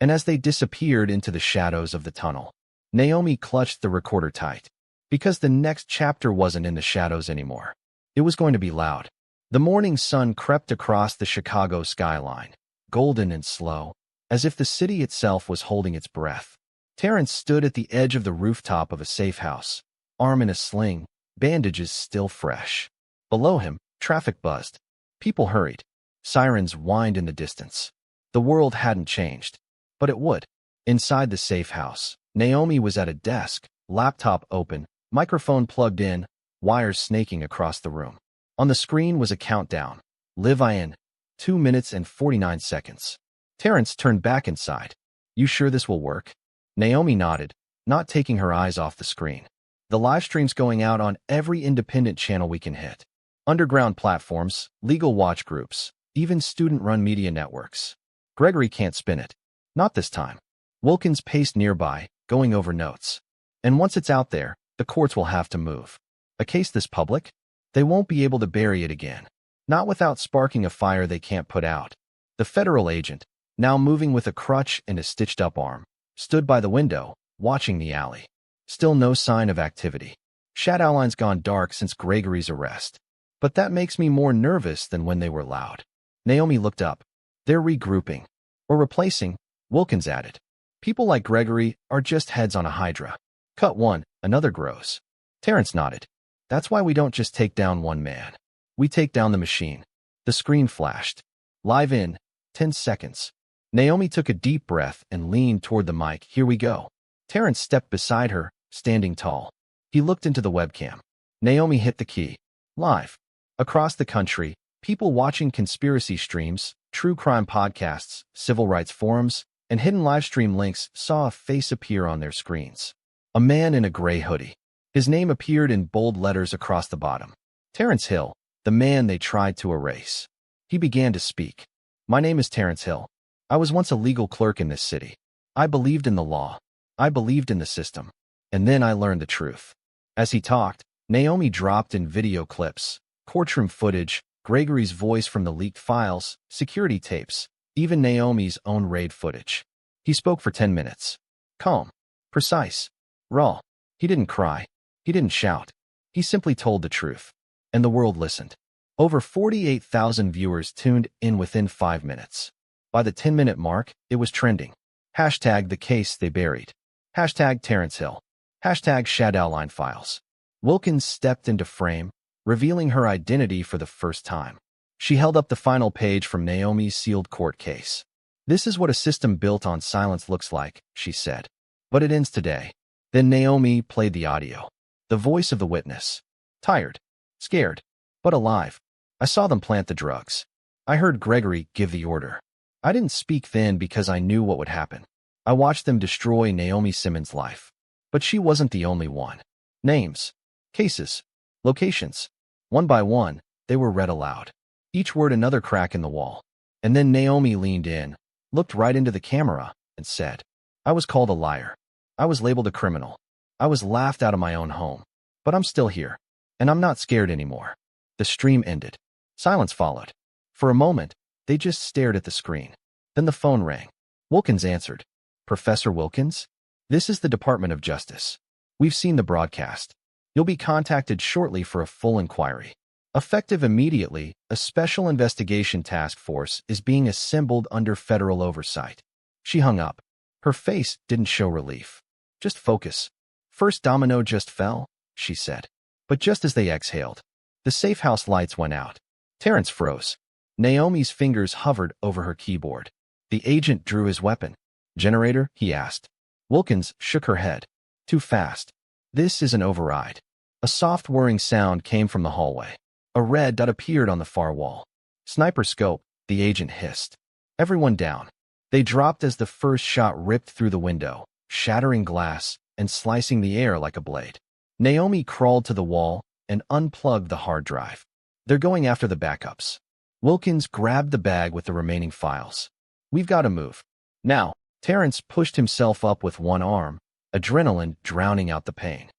S1: And as they disappeared into the shadows of the tunnel, Naomi clutched the recorder tight. Because the next chapter wasn't in the shadows anymore. It was going to be loud. The morning sun crept across the Chicago skyline, golden and slow, as if the city itself was holding its breath. Terrence stood at the edge of the rooftop of a safe house, arm in a sling, bandages still fresh. Below him, traffic buzzed. People hurried. Sirens whined in the distance. The world hadn't changed. But it would. Inside the safe house, Naomi was at a desk, laptop open, microphone plugged in, wires snaking across the room. On the screen was a countdown. Live in 2 minutes and 49 seconds. Terrence turned back inside. You sure this will work? Naomi nodded, not taking her eyes off the screen. The live stream's going out on every independent channel we can hit. Underground platforms, legal watch groups, even student-run media networks. Gregory can't spin it. Not this time. Wilkins paced nearby, going over notes. And once it's out there, the courts will have to move. A case this public? They won't be able to bury it again. Not without sparking a fire they can't put out. The federal agent, now moving with a crutch and a stitched-up arm, stood by the window, watching the alley. Still no sign of activity. Shadowline's gone dark since Gregory's arrest. But that makes me more nervous than when they were loud. Naomi looked up. They're regrouping. Or replacing, Wilkins added. People like Gregory are just heads on a hydra. Cut one, another grows. Terrence nodded. That's why we don't just take down one man. We take down the machine. The screen flashed. Live in 10 seconds. Naomi took a deep breath and leaned toward the mic. Here we go. Terrence stepped beside her, standing tall. He looked into the webcam. Naomi hit the key. Live. Across the country, people watching conspiracy streams, true crime podcasts, civil rights forums, and hidden livestream links saw a face appear on their screens. A man in a gray hoodie. His name appeared in bold letters across the bottom. Terrence Hill, the man they tried to erase. He began to speak. My name is Terrence Hill. I was once a legal clerk in this city. I believed in the law. I believed in the system. And then I learned the truth. As he talked, Naomi dropped in video clips, courtroom footage, Gregory's voice from the leaked files, security tapes, even Naomi's own raid footage. He spoke for 10 minutes. Calm. Precise. Raw. He didn't cry. He didn't shout. He simply told the truth. And the world listened. Over 48,000 viewers tuned in within 5 minutes. By the 10-minute mark, it was trending. Hashtag the case they buried. Hashtag Terrence Hill. Hashtag Shadowline Files. Wilkins stepped into frame, revealing her identity for the first time. She held up the final page from Naomi's sealed court case. This is what a system built on silence looks like, she said. But it ends today. Then Naomi played the audio. The voice of the witness. Tired. Scared. But alive. I saw them plant the drugs. I heard Gregory give the order. I didn't speak then because I knew what would happen. I watched them destroy Naomi Simmons' life. But she wasn't the only one. Names. Cases. Locations. One by one, they were read aloud. Each word another crack in the wall. And then Naomi leaned in, looked right into the camera, and said, I was called a liar. I was labeled a criminal. I was laughed out of my own home. But I'm still here. And I'm not scared anymore. The stream ended. Silence followed. For a moment, they just stared at the screen. Then the phone rang. Wilkins answered. Professor Wilkins? This is the Department of Justice. We've seen the broadcast. You'll be contacted shortly for a full inquiry. Effective immediately, a special investigation task force is being assembled under federal oversight. She hung up. Her face didn't show relief. Just focus. First domino just fell, she said. But just as they exhaled, the safe house lights went out. Terrence froze. Naomi's fingers hovered over her keyboard. The agent drew his weapon. Generator? He asked. Wilkins shook her head. Too fast. This is an override. A soft whirring sound came from the hallway. A red dot appeared on the far wall. Sniper scope, the agent hissed. Everyone down. They dropped as the first shot ripped through the window, shattering glass and slicing the air like a blade. Naomi crawled to the wall and unplugged the hard drive. They're going after the backups. Wilkins grabbed the bag with the remaining files. We've got to move. Now, Terrence pushed himself up with one arm, adrenaline drowning out the pain.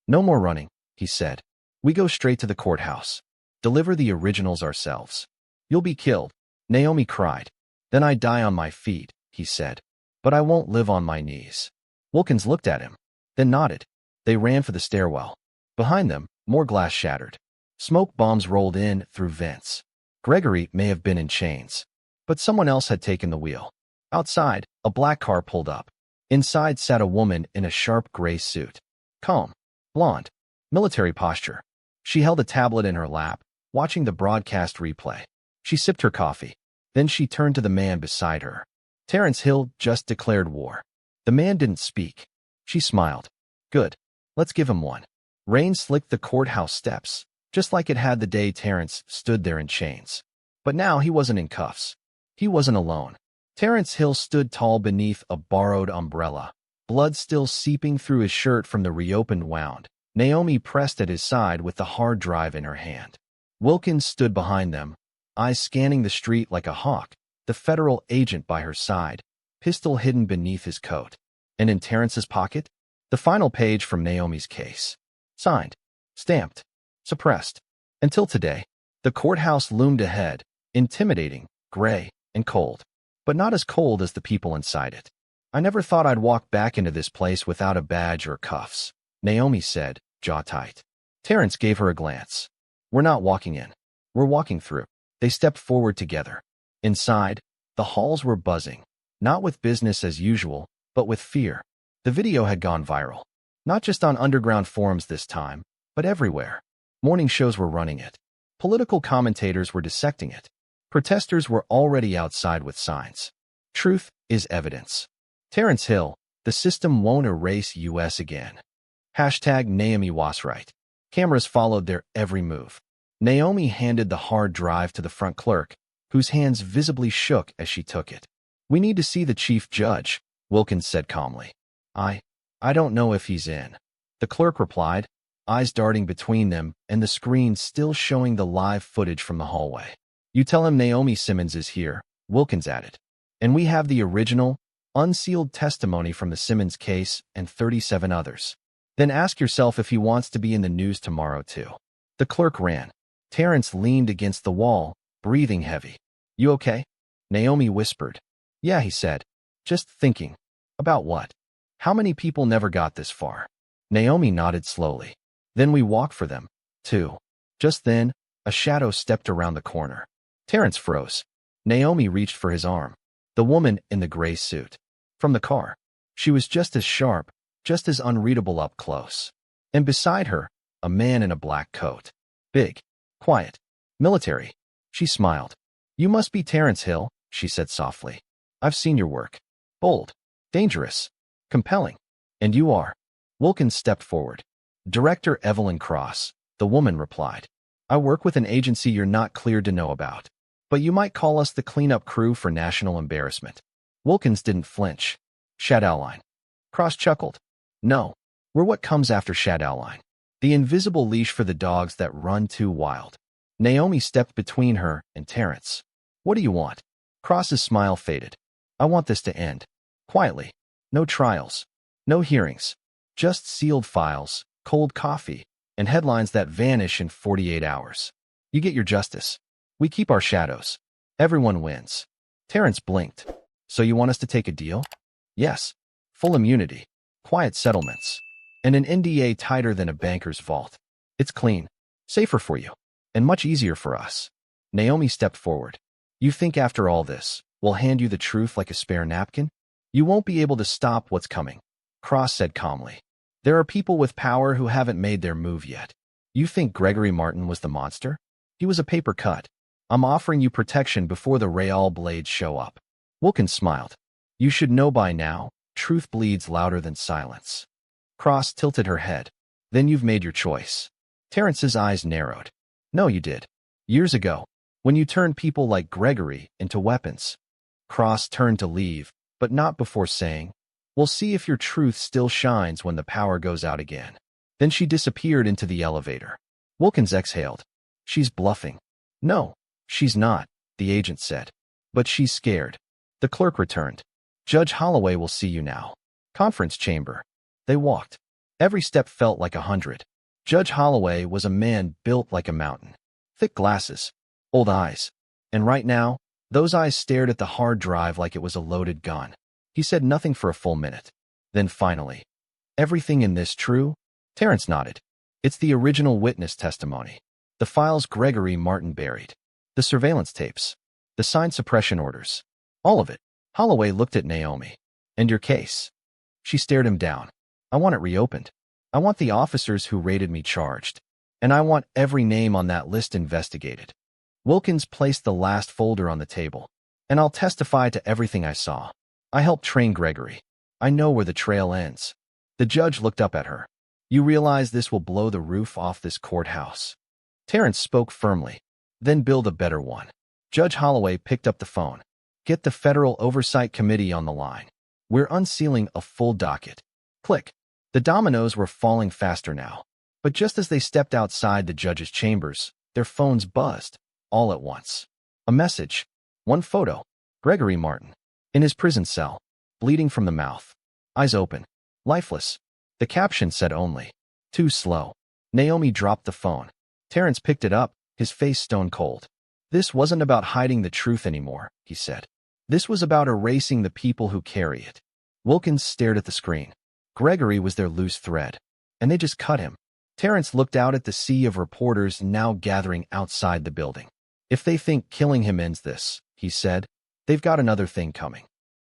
S1: No more running, he said. We go straight to the courthouse. Deliver the originals ourselves. You'll be killed, Naomi cried. Then I die on my feet, he said. But I won't live on my knees. Wilkins looked at him, then nodded. They ran for the stairwell. Behind them, more glass shattered. Smoke bombs rolled in through vents. Gregory may have been in chains, but someone else had taken the wheel. Outside, a black car pulled up. Inside sat a woman in a sharp gray suit. Calm, blonde, military posture. She held a tablet in her lap, watching the broadcast replay. She sipped her coffee. Then she turned to the man beside her. Terrence Hill just declared war. The man didn't speak. She smiled. Good. Let's give him one. Rain slicked the courthouse steps, just like it had the day Terrence stood there in chains. But now he wasn't in cuffs. He wasn't alone. Terrence Hill stood tall beneath a borrowed umbrella, blood still seeping through his shirt from the reopened wound. Naomi pressed at his side with the hard drive in her hand. Wilkins stood behind them, eyes scanning the street like a hawk, the federal agent by her side, pistol hidden beneath his coat. And in Terrence's pocket, the final page from Naomi's case. Signed, stamped, suppressed. Until today, the courthouse loomed ahead, intimidating, gray, and cold. But not as cold as the people inside it. I never thought I'd walk back into this place without a badge or cuffs, Naomi said, jaw tight. Terrence gave her a glance. We're not walking in. We're walking through. They stepped forward together. Inside, the halls were buzzing, not with business as usual, but with fear. The video had gone viral. Not just on underground forums this time, but everywhere. Morning shows were running it. Political commentators were dissecting it. Protesters were already outside with signs. Truth is evidence. Terrence Hill, the system won't erase US again. Hashtag Naomi was right. Cameras followed their every move. Naomi handed the hard drive to the front clerk, whose hands visibly shook as she took it. We need to see the chief judge, Wilkins said calmly. I don't know if he's in. The clerk replied, eyes darting between them and the screen still showing the live footage from the hallway. You tell him Naomi Simmons is here, Wilkins added. And we have the original, unsealed testimony from the Simmons case and 37 others. Then ask yourself if he wants to be in the news tomorrow too. The clerk ran. Terrence leaned against the wall, breathing heavy. You okay? Naomi whispered. Yeah, he said. Just thinking. About what? How many people never got this far? Naomi nodded slowly. Then we walk for them, too. Just then, a shadow stepped around the corner. Terrence froze. Naomi reached for his arm. The woman in the gray suit. From the car. She was just as sharp, just as unreadable up close. And beside her, a man in a black coat. Big, quiet, military. She smiled. You must be Terrence Hill, she said softly. I've seen your work. Bold, dangerous, compelling. And you are. Wilkins stepped forward. Director Evelyn Cross, the woman replied. I work with an agency you're not cleared to know about. But you might call us the cleanup crew for national embarrassment. Wilkins didn't flinch. Shadowline. Cross chuckled. No, we're what comes after Shadowline. The invisible leash for the dogs that run too wild. Naomi stepped between her and Terrence. What do you want? Cross's smile faded. I want this to end. Quietly. No trials. No hearings. Just sealed files, cold coffee, and headlines that vanish in 48 hours. You get your justice. We keep our shadows. Everyone wins. Terrence blinked. So you want us to take a deal? Yes. Full immunity. Quiet settlements. And an NDA tighter than a banker's vault. It's clean. Safer for you. And much easier for us. Naomi stepped forward. You think after all this, we'll hand you the truth like a spare napkin? You won't be able to stop what's coming. Cross said calmly. There are people with power who haven't made their move yet. You think Gregory Martin was the monster? He was a paper cut. I'm offering you protection before the Real blades show up. Wilkins smiled. You should know by now, truth bleeds louder than silence. Cross tilted her head. Then you've made your choice. Terrence's eyes narrowed. No, you did. Years ago, when you turned people like Gregory into weapons. Cross turned to leave, but not before saying, we'll see if your truth still shines when the power goes out again. Then she disappeared into the elevator. Wilkins exhaled. She's bluffing. No, she's not, the agent said. But she's scared. The clerk returned. Judge Holloway will see you now. Conference chamber. They walked. Every step felt like 100. Judge Holloway was a man built like a mountain. Thick glasses. Old eyes. And right now, those eyes stared at the hard drive like it was a loaded gun. He said nothing for a full minute. Then finally, everything in this true? Terrence nodded. It's the original witness testimony. The files Gregory Martin buried. The surveillance tapes. The signed suppression orders. All of it. Holloway looked at Naomi. And your case? She stared him down. I want it reopened. I want the officers who raided me charged. And I want every name on that list investigated. Wilkins placed the last folder on the table. And I'll testify to everything I saw. I helped train Gregory. I know where the trail ends. The judge looked up at her. You realize this will blow the roof off this courthouse. Terrence spoke firmly. Then build a better one. Judge Holloway picked up the phone. Get the Federal Oversight Committee on the line. We're unsealing a full docket. Click. The dominoes were falling faster now. But just as they stepped outside the judge's chambers, their phones buzzed. All at once. A message. One photo. Gregory Martin. In his prison cell. Bleeding from the mouth. Eyes open. Lifeless. The caption said only. Too slow. Naomi dropped the phone. Terrence picked it up, his face stone cold. This wasn't about hiding the truth anymore, he said. This was about erasing the people who carry it. Wilkins stared at the screen. Gregory was their loose thread. And they just cut him. Terrence looked out at the sea of reporters now gathering outside the building. If they think killing him ends this, he said, they've got another thing coming.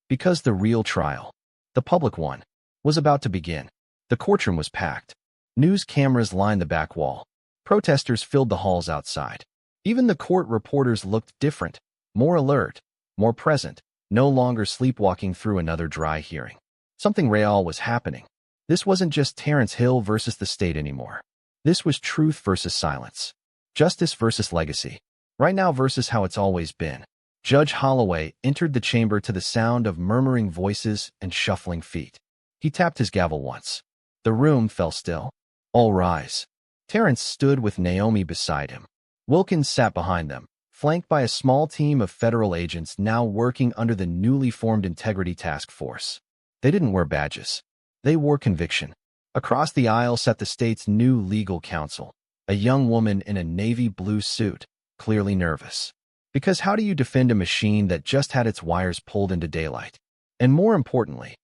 S1: Because the real trial, the public one, was about to begin. The courtroom was packed. News cameras lined the back wall. Protesters filled the halls outside. Even the court reporters looked different, more alert, more present, no longer sleepwalking through another dry hearing. Something real was happening. This wasn't just Terrence Hill versus the state anymore. This was truth versus silence. Justice versus legacy. Right now versus how it's always been. Judge Holloway entered the chamber to the sound of murmuring voices and shuffling feet. He tapped his gavel once. The room fell still. All rise. Terrence stood with Naomi beside him. Wilkins sat behind them, flanked by a small team of federal agents now working under the newly formed Integrity Task Force. They didn't wear badges. They wore conviction. Across the aisle sat the state's new legal counsel, a young woman in a navy blue suit, clearly nervous. Because how do you defend a machine that just had its wires pulled into daylight? And more importantly,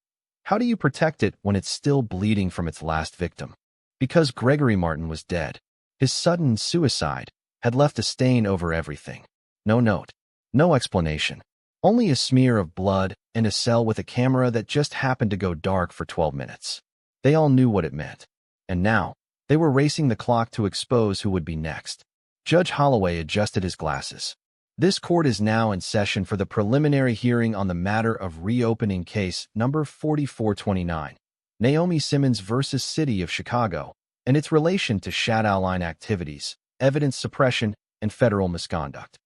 S1: how do you protect it when it's still bleeding from its last victim? Because Gregory Martin was dead. His sudden suicide had left a stain over everything. No note. No explanation. Only a smear of blood and a cell with a camera that just happened to go dark for 12 minutes. They all knew what it meant. And now, they were racing the clock to expose who would be next. Judge Holloway adjusted his glasses. This court is now in session for the preliminary hearing on the matter of reopening case number 4429, Naomi Simmons versus City of Chicago, and its relation to shadow line activities, evidence suppression, and federal misconduct.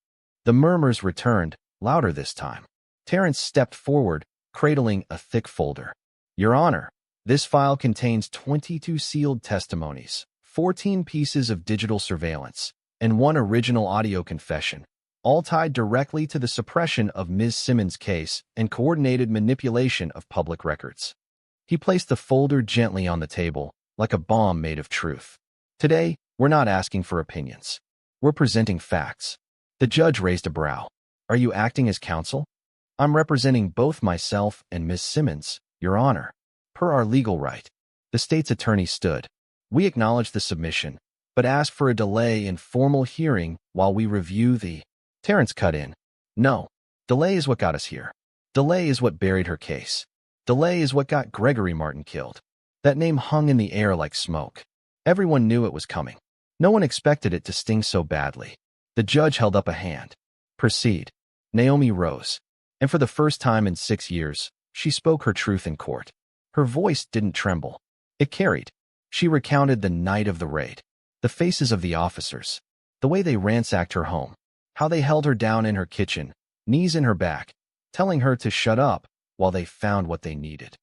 S1: The murmurs returned, louder this time. Terrence stepped forward, cradling a thick folder. Your Honor, this file contains 22 sealed testimonies, 14 pieces of digital surveillance, and one original audio confession, all tied directly to the suppression of Ms. Simmons' case and coordinated manipulation of public records. He placed the folder gently on the table, like a bomb made of truth. Today, we're not asking for opinions. We're presenting facts. The judge raised a brow. Are you acting as counsel? I'm representing both myself and Ms. Simmons, Your Honor. Per our legal right. The state's attorney stood. We acknowledge the submission, but ask for a delay in formal hearing while we review the... Terrence cut in. No. Delay is what got us here. Delay is what buried her case. Delay is what got Gregory Martin killed. That name hung in the air like smoke. Everyone knew it was coming. No one expected it to sting so badly. The judge held up a hand. Proceed. Naomi rose. And for the first time in 6 years, she spoke her truth in court. Her voice didn't tremble. It carried. She recounted the night of the raid, the faces of the officers, the way they ransacked her home, how they held her down in her kitchen, knees in her back, telling her to shut up while they found what they needed.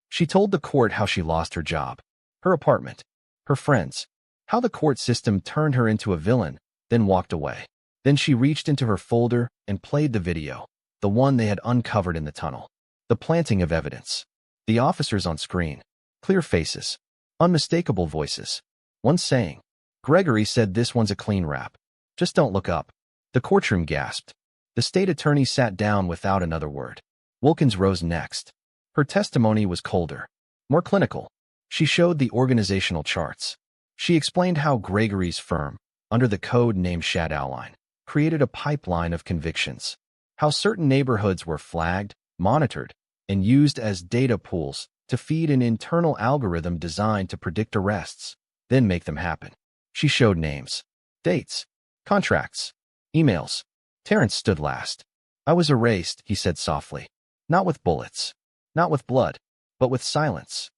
S1: She told the court how she lost her job, her apartment, her friends, how the court system turned her into a villain, then walked away. Then she reached into her folder and played the video, the one they had uncovered in the tunnel. The planting of evidence. The officers on screen. Clear faces. Unmistakable voices. One saying, Gregory said this one's a clean rap. Just don't look up. The courtroom gasped. The state attorney sat down without another word. Wilkins rose next. Her testimony was colder, more clinical. She showed the organizational charts. She explained how Gregory's firm, under the code name Shadowline, created a pipeline of convictions. How certain neighborhoods were flagged, monitored, and used as data pools to feed an internal algorithm designed to predict arrests, then make them happen. She showed names, dates, contracts, emails. Terrence stood last. I was erased, he said softly. Not with bullets, not with blood, but with silence.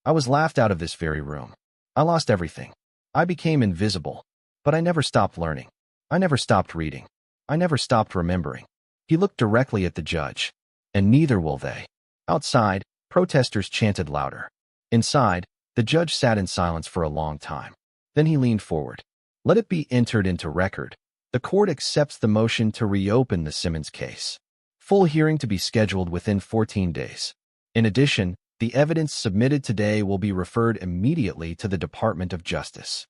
S1: I was laughed out of this very room. I lost everything. I became invisible, but I never stopped learning. I never stopped reading. I never stopped remembering. He looked directly at the judge, and neither will they. Outside, protesters chanted louder. Inside, the judge sat in silence for a long time. Then he leaned forward. Let it be entered into record. The court accepts the motion to reopen the Simmons case. Full hearing to be scheduled within 14 days. In addition, the evidence submitted today will be referred immediately to the Department of Justice.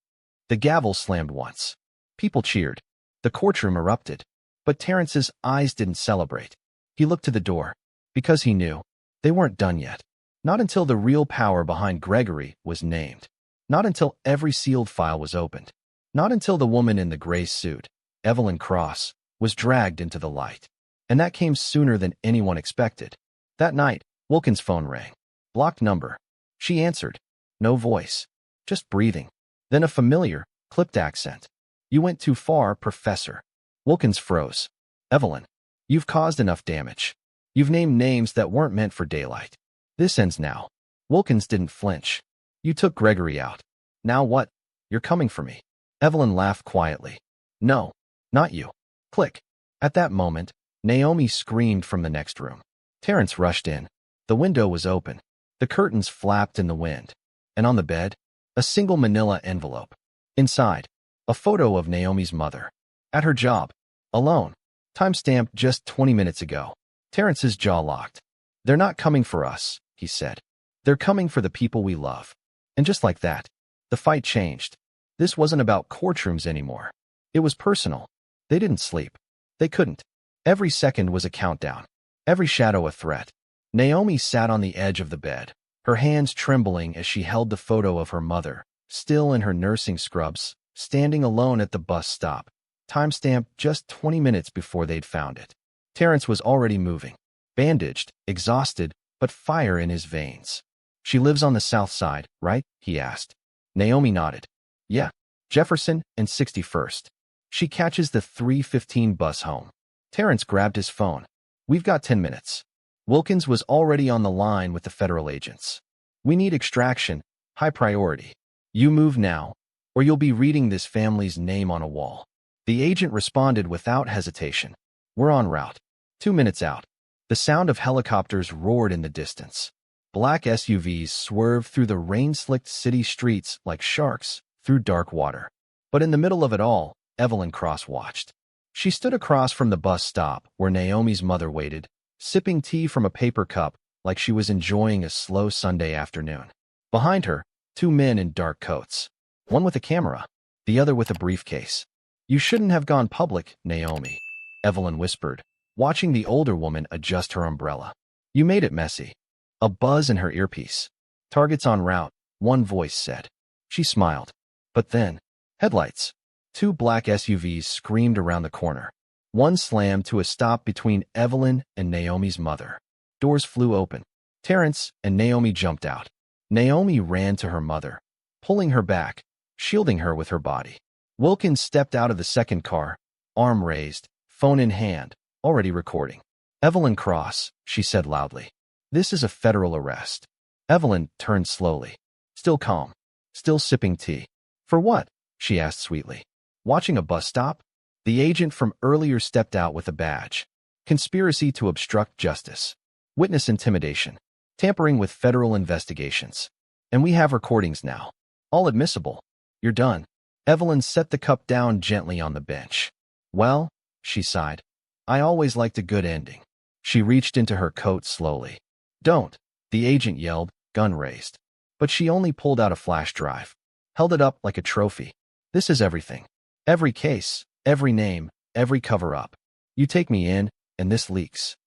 S1: The gavel slammed once. People cheered. The courtroom erupted. But Terrence's eyes didn't celebrate. He looked to the door. Because he knew. They weren't done yet. Not until the real power behind Gregory was named. Not until every sealed file was opened. Not until the woman in the gray suit, Evelyn Cross, was dragged into the light. And that came sooner than anyone expected. That night, Wilkins' phone rang. Blocked number. She answered. No voice. Just breathing. Then a familiar, clipped accent. You went too far, Professor. Wilkins froze. Evelyn, you've caused enough damage. You've named names that weren't meant for daylight. This ends now. Wilkins didn't flinch. You took Gregory out. Now what? You're coming for me. Evelyn laughed quietly. No, not you. Click. At that moment, Naomi screamed from the next room. Terrence rushed in. The window was open. The curtains flapped in the wind. And on the bed, a single manila envelope. Inside, a photo of Naomi's mother. At her job. Alone. Timestamped just 20 minutes ago. Terrence's jaw locked. They're not coming for us, he said. They're coming for the people we love. And just like that, the fight changed. This wasn't about courtrooms anymore. It was personal. They didn't sleep. They couldn't. Every second was a countdown. Every shadow a threat. Naomi sat on the edge of the bed, her hands trembling as she held the photo of her mother, still in her nursing scrubs, standing alone at the bus stop. Timestamped just 20 minutes before they'd found it. Terrence was already moving, bandaged, exhausted, but fire in his veins. She lives on the south side, right? He asked. Naomi nodded. Yeah, Jefferson and 61st. She catches the 3:15 bus home. Terrence grabbed his phone. We've got 10 minutes. Wilkins was already on the line with the federal agents. We need extraction, high priority. You move now, or you'll be reading this family's name on a wall. The agent responded without hesitation. We're en route. 2 minutes out. The sound of helicopters roared in the distance. Black SUVs swerved through the rain-slicked city streets like sharks through dark water. But in the middle of it all, Evelyn Cross watched. She stood across from the bus stop where Naomi's mother waited, sipping tea from a paper cup like she was enjoying a slow Sunday afternoon. Behind her, two men in dark coats, one with a camera, the other with a briefcase. "You shouldn't have gone public, Naomi," Evelyn whispered, watching the older woman adjust her umbrella. "You made it messy." A buzz in her earpiece. "Targets en route," one voice said. She smiled. But then, headlights. Two black SUVs screamed around the corner. One slammed to a stop between Evelyn and Naomi's mother. Doors flew open. Terrence and Naomi jumped out. Naomi ran to her mother, pulling her back, shielding her with her body. Wilkins stepped out of the second car, arm raised, phone in hand, already recording. "Evelyn Cross," she said loudly. "This is a federal arrest." Evelyn turned slowly, still calm, still sipping tea. "For what?" she asked sweetly. "Watching a bus stop?" The agent from earlier stepped out with a badge. "Conspiracy to obstruct justice. Witness intimidation. Tampering with federal investigations. And we have recordings now. All admissible. You're done." Evelyn set the cup down gently on the bench. "Well," she sighed, "I always liked a good ending." She reached into her coat slowly. "Don't," the agent yelled, gun raised. But she only pulled out a flash drive, held it up like a trophy. "This is everything. Every case, every name, every cover-up. You take me in, and this leaks."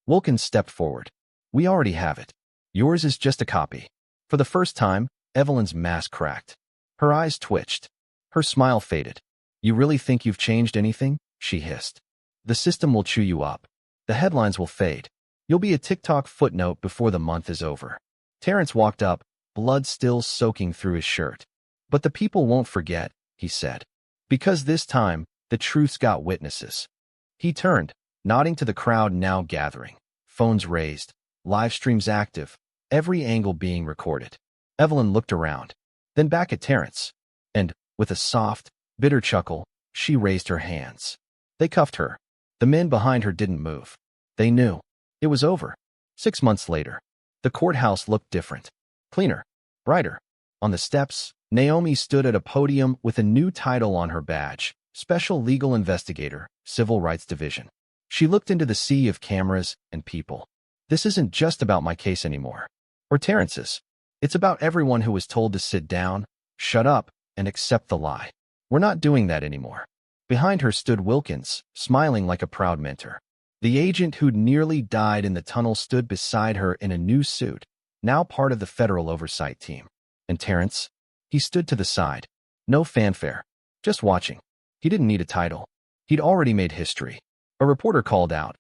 S1: Wilkins stepped forward. "We already have it. Yours is just a copy." For the first time, Evelyn's mask cracked. Her eyes twitched. Her smile faded. "You really think you've changed anything?" she hissed. "The system will chew you up. The headlines will fade. You'll be a TikTok footnote before the month is over." Terrence walked up, blood still soaking through his shirt. "But the people won't forget," he said. "Because this time, the truth's got witnesses." He turned, nodding to the crowd now gathering. Phones raised, live streams active, every angle being recorded. Evelyn looked around, then back at Terrence, and, with a soft, bitter chuckle, she raised her hands. They cuffed her. The men behind her didn't move. They knew. It was over. 6 months later, the courthouse looked different. Cleaner. Brighter. On the steps, Naomi stood at a podium with a new title on her badge, Special Legal Investigator, Civil Rights Division. She looked into the sea of cameras and people. "This isn't just about my case anymore. Or Terrence's. It's about everyone who was told to sit down, shut up, and accept the lie. We're not doing that anymore." Behind her stood Wilkins, smiling like a proud mentor. The agent who'd nearly died in the tunnel stood beside her in a new suit, now part of the federal oversight team. And Terrence? He stood to the side. No fanfare. Just watching. He didn't need a title. He'd already made history. A reporter called out,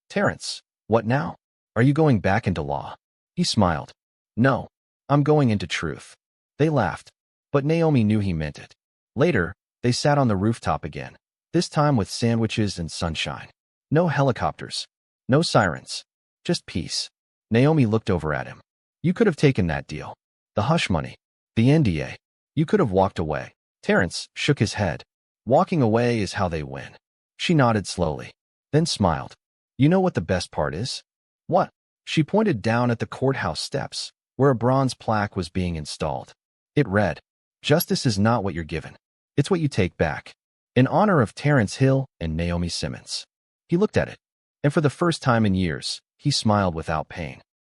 S1: "Terrence, what now? Are you going back into law?" He smiled. "No, I'm going into truth." They laughed, but Naomi knew he meant it. Later, they sat on the rooftop again, this time with sandwiches and sunshine. No helicopters. No sirens. Just peace. Naomi looked over at him. "You could have taken that deal. The hush money. The NDA. You could have walked away." Terrence shook his head. "Walking away is how they win." She nodded slowly, then smiled. "You know what the best part is?" "What?" She pointed down at the courthouse steps, where a bronze plaque was being installed. It read, "Justice is not what you're given. It's what you take back." In honor of Terrence Hill and Naomi Simmons. He looked at it, and for the first time in years, he smiled without pain.